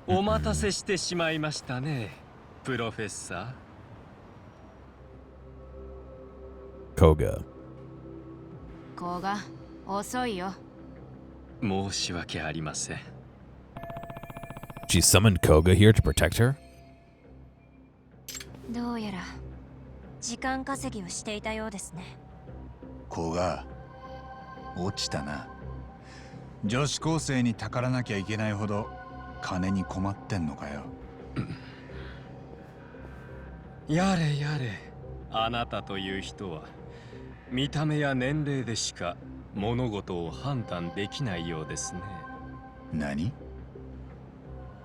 お待たせしてしまいましたね、プロフェッサー。Koga。コガ、遅いよ。申し訳ありません。She summoned Koga here to protect her? どうやら時間稼ぎをしていたようですね。コガ、落ちたな。女子高生にたからなきゃいけないほど金に困ってんのかよ。やれやれ、あなたという人は見た目や年齢でしか物事を判断できないようですね。何？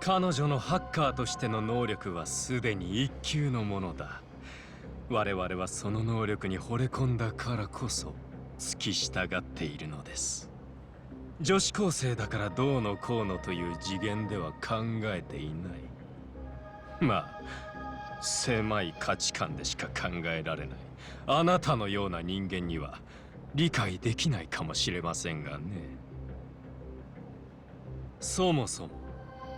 彼女のハッカーとしての能力はすでに一級のものだ。我々はその能力に惚れ込んだからこそ付き従っているのです。女子高生だからどうのこうのという次元では考えていない。まあ狭い価値観でしか考えられないあなたのような人間には理解できないかもしれませんがね。そもそも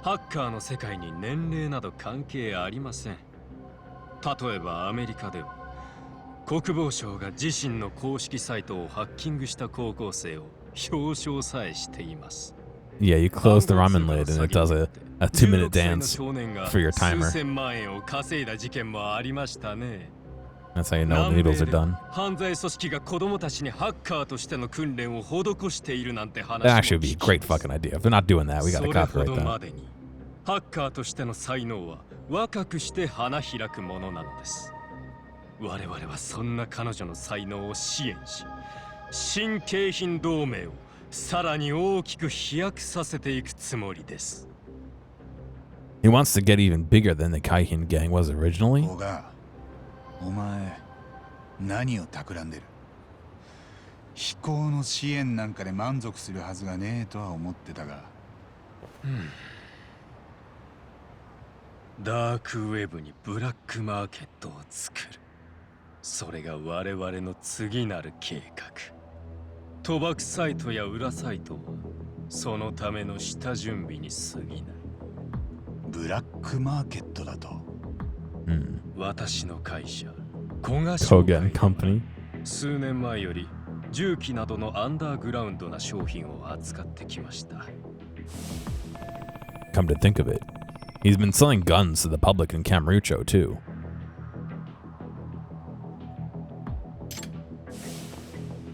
ハッカーの世界に年齢など関係ありません。例えばアメリカでは国防省が自身の公式サイトをハッキングした高校生を表彰さえしています。Yeah, you close the ramen lid and it does a 2-minute dance for your timer. 数千万円を稼いだ事件もありましたね。That's how you know noodles are done. 犯罪組織が子供たちにハッカーとしての訓練を施しているなんて話 That も actually would be a great fucking idea. If they're not doing that, we gotta それほ copyright どま that. でにハッカーとしての才能は若くして花開くものなのです。我々はそんな彼女の才能を支援し、新景品同盟をさらに大きく飛躍させていくつもりです。He wants to get even bigger than the Kaihin gang was originally. 小川、お前何を企んでる？非行の支援なんかで満足するはずがねえとは思ってたが。ダークウェブにブラックマーケットを作る。それが我々の次なる計画。賭博サイトや裏サイトはそのための下準備に過ぎない。ブラックマーケットだと。私の会社古賀商会 Kogan Company. 数年前より銃器などのアンダーグラウンドな商品を扱ってきました。Come to think of it, he's been selling guns to the public in Kamurocho too.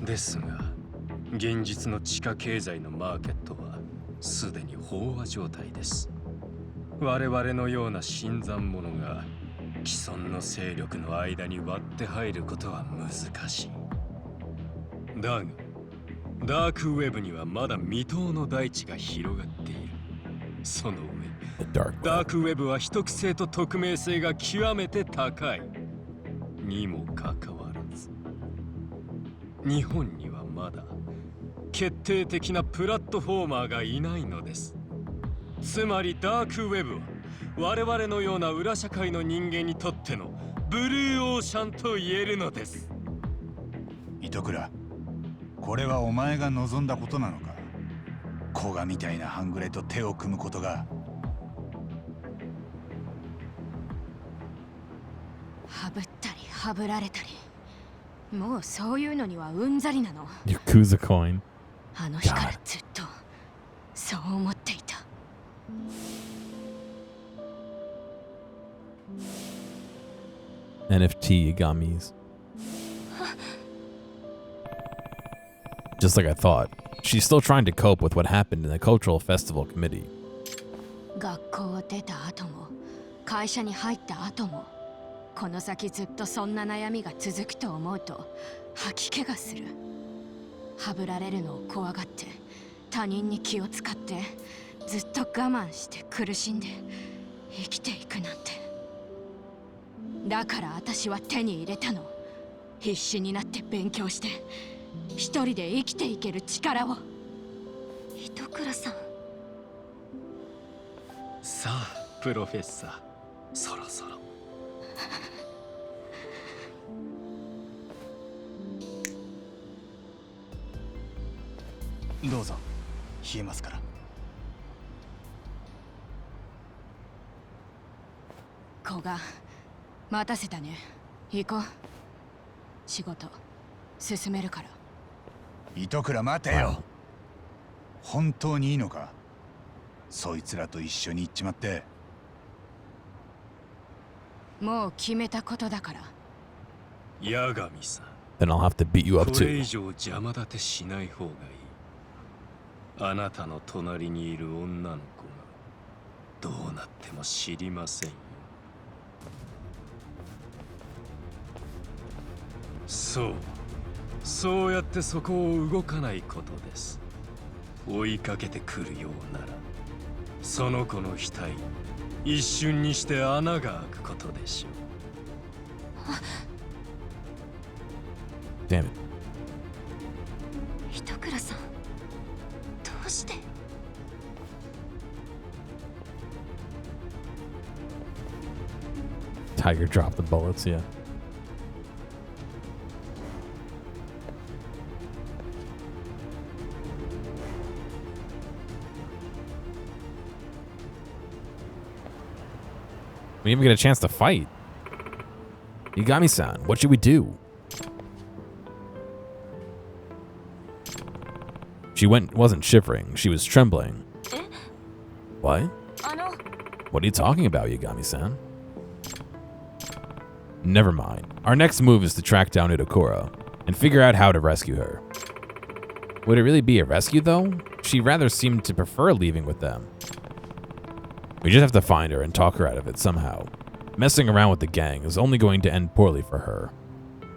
ですが、現実の地下経済のマーケットはすでに飽和状態です。我々のような新参者が既存の勢力の間に割って入ることは難しい。だが、ダークウェブにはまだ未踏の大地が広がっている。その上、ダークウェブは秘匿性と匿名性が極めて高い。にもかかわらず、日本にはまだ決定的なプラットフォーマーがいないのです。つまりダークウェブは我々のような裏社会の人間にとってのブルーオーシャンと言えるのです。糸倉、これはお前が望んだことなのか？古賀みたいな半グレと手を組むことが。はぶったりはぶられたり、もうそういうのにはうんざりなの。Yakuza coin. あの日からずっとそう思っていた。NFT Igamis. Just like I thought, she's still trying to cope with what happened in the cultural festival committee. 学校を出た後も会社に入った後もこの先ずっとそんな悩みが続くと思うと吐き気がする。はぶられるのを怖がって他人に気を使ってずっと我慢して苦しんで生きていくなんて。だから私は手に入れたの。必死になって勉強して一人で生きていける力を。糸倉さん。さあプロフェッサー、そろそろ。どうぞ、冷えますから。子が待たせたね。行こう。仕事進めるから。糸倉待てよ。本当にいいのか？そいつらと一緒に行っちまって。もう決めたことだから。八神さん。 Then I'll have to beat you up これ以 too. 上邪魔立てしない方がいい。あなたの隣にいる女の子がどうなっても知りませんよ。そうやってそこを動かないことです。追いかけてくるようならその子の額一瞬にして穴が開くことでしょう。Damn it. 糸倉さん、どうして？ Tiger dropped the bullets, yeah. We didn't even get a chance to fight. Yagami-san, what should we do? She wasn't shivering, she was trembling. What? What are you talking about, Yagami-san? Never mind. Our next move is to track down Itakura and figure out how to rescue her. Would it really be a rescue, though? She rather seemed to prefer leaving with them. We just have to find her and talk her out of it somehow. Messing around with the gang is only going to end poorly for her.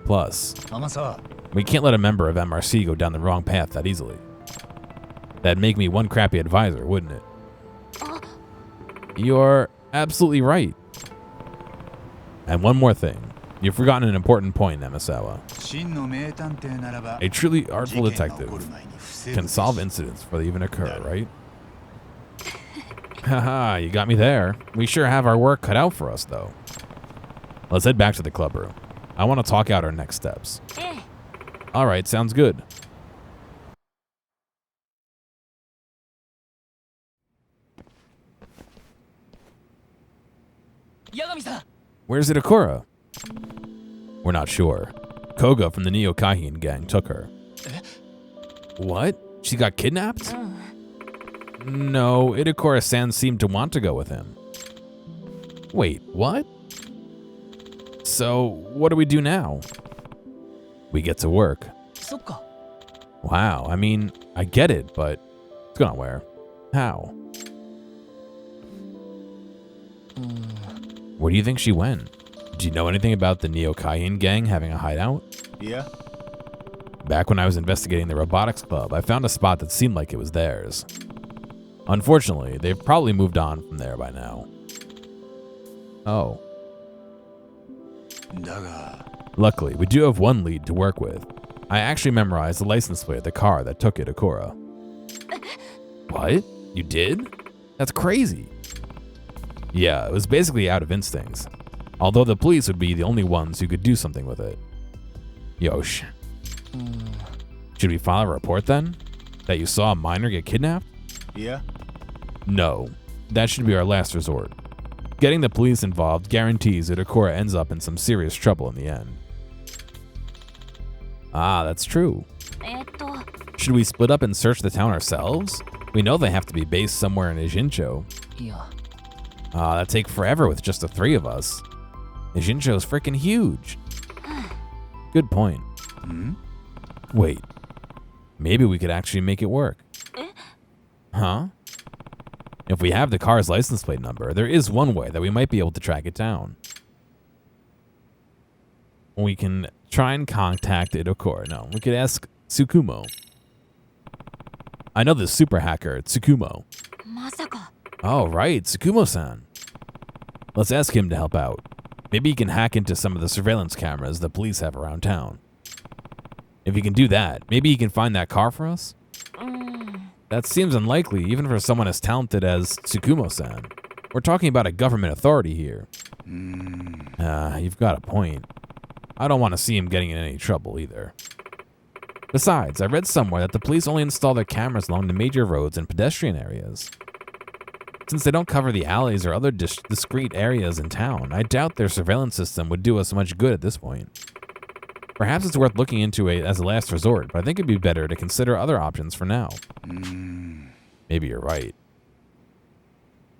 Plus, we can't let a member of MRC go down the wrong path that easily. That'd make me one crappy advisor, wouldn't it? You're absolutely right. And one more thing. You've forgotten an important point, Nemisawa. A truly artful detective can solve incidents before they even occur, right? Haha, you got me there. We sure have our work cut out for us, though. Let's head back to the club room. I want to talk out our next steps. Alright, sounds good. Yagami-san! Where's Itakura? We're not sure. Koga from the Neo Kahin gang took her. What? She got kidnapped? No, Itakura-san seemed to want to go with him. Wait, what? So, what do we do now? We get to work. Wow, I mean, I get it, but it's gone where? How? Where do you think she went? Do you know anything about the Neo Kahin gang having a hideout? Yeah. Back when I was investigating the robotics club, I found a spot that seemed like it was theirs. Unfortunately, they've probably moved on from there by now. Oh. Luckily, we do have one lead to work with. I actually memorized the license plate of the car that took Itakura. What? You did? That's crazy. Yeah, it was basically out of instincts. Although the police would be the only ones who could do something with it. Yosh. Should we file a report then? That you saw a minor get kidnapped? Yeah. No. That should be our last resort. Getting the police involved guarantees that Itakura ends up in some serious trouble in the end. Ah, that's true. Should we split up and search the town ourselves? We know they have to be based somewhere in Ijincho. Yeah. That'd take forever with just the three of us. Ijincho's freaking huge. Good point. Wait. Maybe we could actually make it work. Huh? If we have the car's license plate number, there is one way that we might be able to track it down. We can try and contact Itakura. No, we could ask Tsukumo. I know the super hacker, Tsukumo. Oh, right, Tsukumo-san. Let's ask him to help out. Maybe he can hack into some of the surveillance cameras the police have around town. If he can do that, maybe he can find that car for us? That seems unlikely, even for someone as talented as Tsukumo-san. We're talking about a government authority here. You've got a point. I don't want to see him getting in any trouble either. Besides, I read somewhere that the police only install their cameras along the major roads and pedestrian areas. Since they don't cover the alleys or other discrete areas in town, I doubt their surveillance system would do us much good at this point. Perhaps it's worth looking into it as a last resort, but I think it'd be better to consider other options for now. Maybe you're right.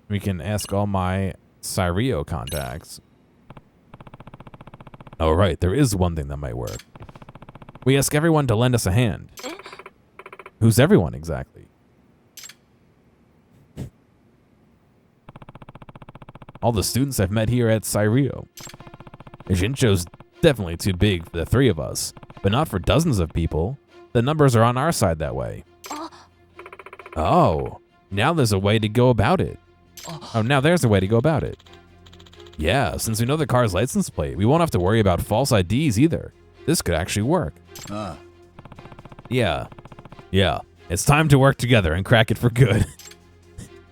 We can ask all my Cyrio contacts. Oh, right, there is one thing that might work. We ask everyone to lend us a hand. Who's everyone exactly? all the students I've met here at Cyrio. Ijincho's definitely too big for the three of us, but not for dozens of people. The numbers are on our side that way. Oh, now there's a way to go about it. Oh, now there's a way to go about it. Yeah, since we know the car's license plate, we won't have to worry about false IDs either. This could actually work. Yeah. It's time to work together and crack it for good.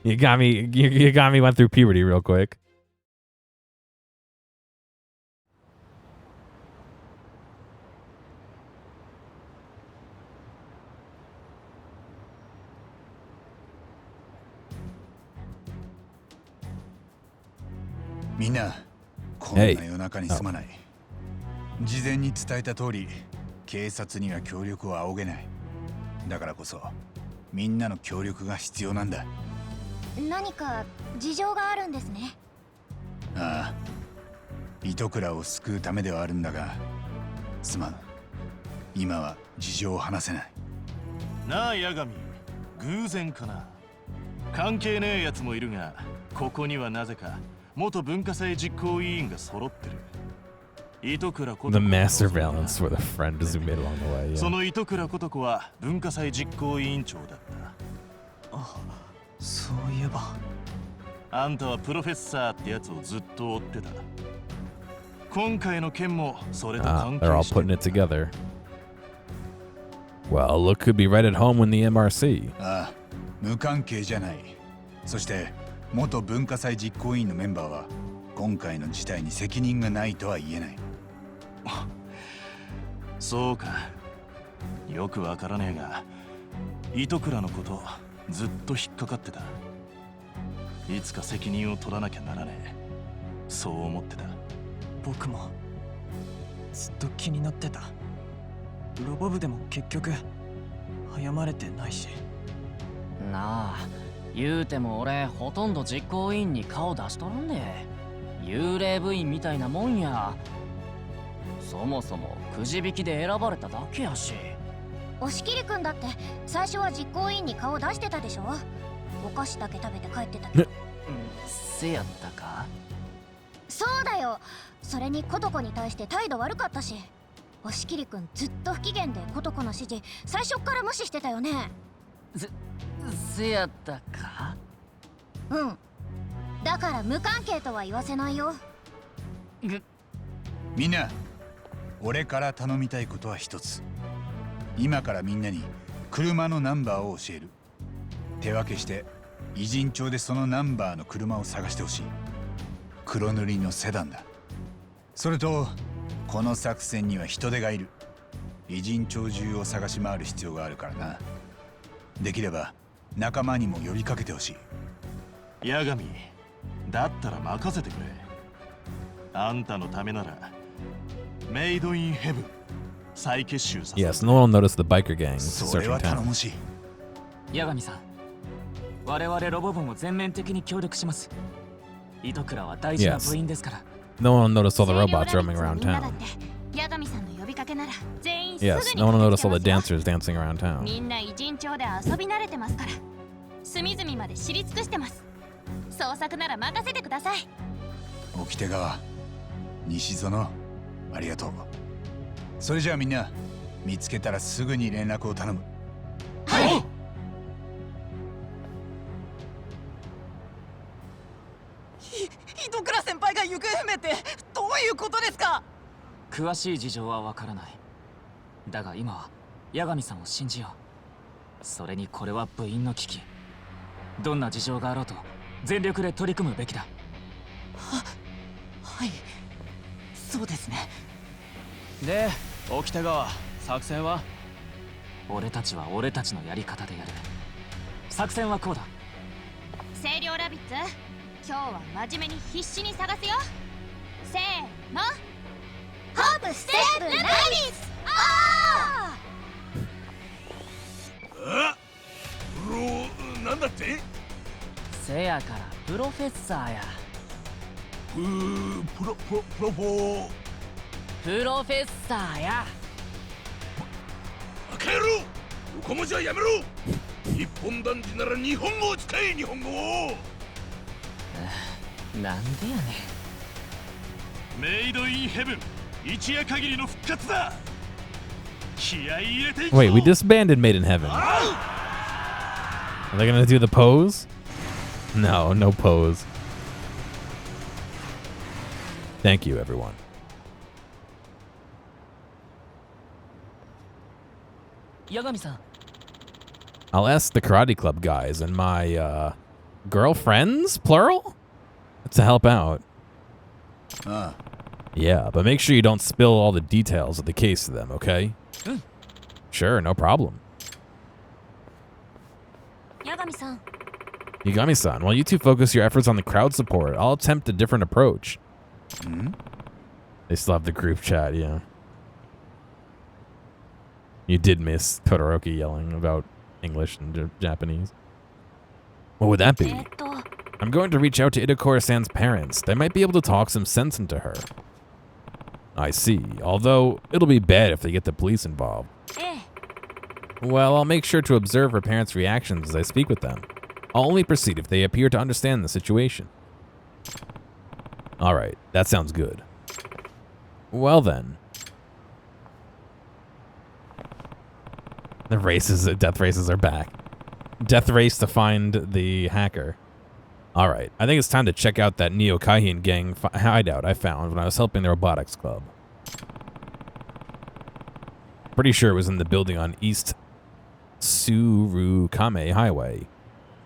You got me went through puberty real quick. Mina, こんな夜中にすまない。事前に伝えた通り、警察には協力を仰げない。だからこそ、みんなの協力が必要なんだ。何か事情があるんですね。ああ、糸倉を救うためではあるんだが、すまん。今は事情を話せない。なあ、八神、偶然かな。関係ねえやつもいるが、ここにはなぜか元文化祭実行委員が揃ってる。糸倉こと The mass surveillance for the friend who made along the way. その糸倉ことこは文化祭実行委員長だった。あ、そういえば。あんたはプロフェッサーってやつをずっと追ってた。今回の件もそれと関係 they're all してる。putting it together. Well, look who'd be right at home in the MRC. ああ、無関係じゃない。そして元文化祭実行委員のメンバーは今回の事態に責任がないとは言えない。そうか。よくわからねえが、糸倉のことずっと引っかかってた。いつか責任を取らなきゃならねえ。そう思ってた。僕もずっと気になってた。ロボ部でも結局謝れてないし。なあ、言うても俺ほとんど実行委員に顔出しとらんで。幽霊部員みたいなもんや。そもそもくじ引きで選ばれただけやし。押切くんだって最初は実行委員に顔出してたでしょ。お菓子だけ食べて帰ってたけど。せやったか。そうだよ。それにコトコに対して態度悪かったし。押切くんずっと不機嫌でコトコの指示最初から無視してたよね。せやったか。うん。だから無関係とは言わせないよ。みんな、俺から頼みたいことは一つ。今からみんなに車のナンバーを教える。手分けして偉人町でそのナンバーの車を探してほしい。黒塗りのセダンだ。それとこの作戦には人手がいる。偉人町中を探し回る必要があるからな。できれば仲間にも呼びかけてほしい。八神、だったら任せてくれ。あんたのためならメイドインヘブン再結集させる。 Yes, no one will notice the biker gangs それは searching 頼 town. もしい。八神さん、我々ロボ部も全面的に協力します。糸倉は大事な部員ですから。No one will notice all the robots roaming around town. 八神さんの呼びかけなら全員すぐに Yes, no one will notice all the dancers dancing around town. みんな偉人町で遊び慣れてますから。隅々まで知り尽くしてます。捜索なら任せてください。沖手川、西園、ありがとう。それじゃあみんな、見つけたらすぐに連絡を頼む。はい。糸倉先輩が行方不明ってどういうことですか。詳しい事情はわからない。だが今は八神さんを信じよう。それにこれは部員の危機。どんな事情があろうと全力で取り組むべきだ。はい、そうですね。で、沖田川、作戦は？俺たちは俺たちのやり方でやる。作戦はこうだ。清涼ラビッツ、今日は真面目に必死に探すよ。せーの、ホープステップラビッツ。なんだって？せやからプロフェッサーや。プロフェッサーや。バカ野郎、横文字はやめろ。日本男児なら日本語を使え。日本語を。なんでやねん。メイドインヘブン、一夜限りの復活だ。気合い入れていこう。 Wait, we disbanded Made in Heaven. Are they gonna do the pose? No, no pose. Thank you, everyone. Yagami-san. I'll ask the Karate Club guys and my girlfriends, plural, to help out. Yeah, but make sure you don't spill all the details of the case to them, okay? Sure, no problem. Yagami-san. Yagami-san, while you two focus your efforts on the crowd support, I'll attempt a different approach. They still have the group chat, yeah. You did miss Todoroki yelling about English and Japanese. What would that be? I'm going to reach out to Itakura-san's parents. They might be able to talk some sense into her. I see, although it'll be bad if they get the police involved. Well, I'll make sure to observe her parents' reactions as I speak with them. I'll only proceed if they appear to understand the situation. Alright, that sounds good. Well then. The death races are back. Death race to find the hacker. Alright, I think it's time to check out that Neo Kaihin gang hideout I found when I was helping the robotics club. Pretty sure it was in the building on East Tsurukame Highway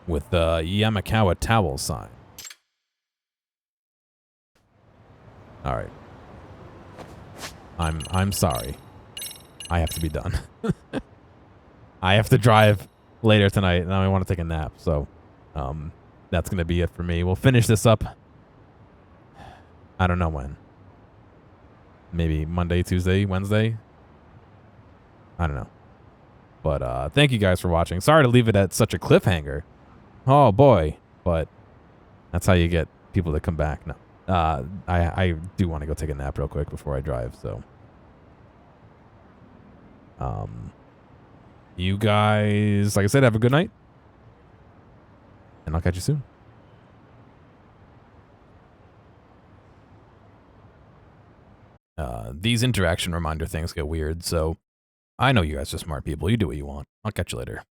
with the Yamakawa Towel sign. Alright. I'm sorry. I have to be done. I have to drive later tonight and I want to take a nap, so that's gonna be it for me. We'll finish this up. I don't know when. Maybe Monday, Tuesday, Wednesday. I don't know. But thank you guys for watching. Sorry to leave it at such a cliffhanger. Oh boy. But that's how you get people to come back. No. I do want to go take a nap real quick before I drive, so. You guys, like I said, have a good night. And I'll catch you soon. These interaction reminder things get weird, so I know you guys are smart people. You do what you want. I'll catch you later.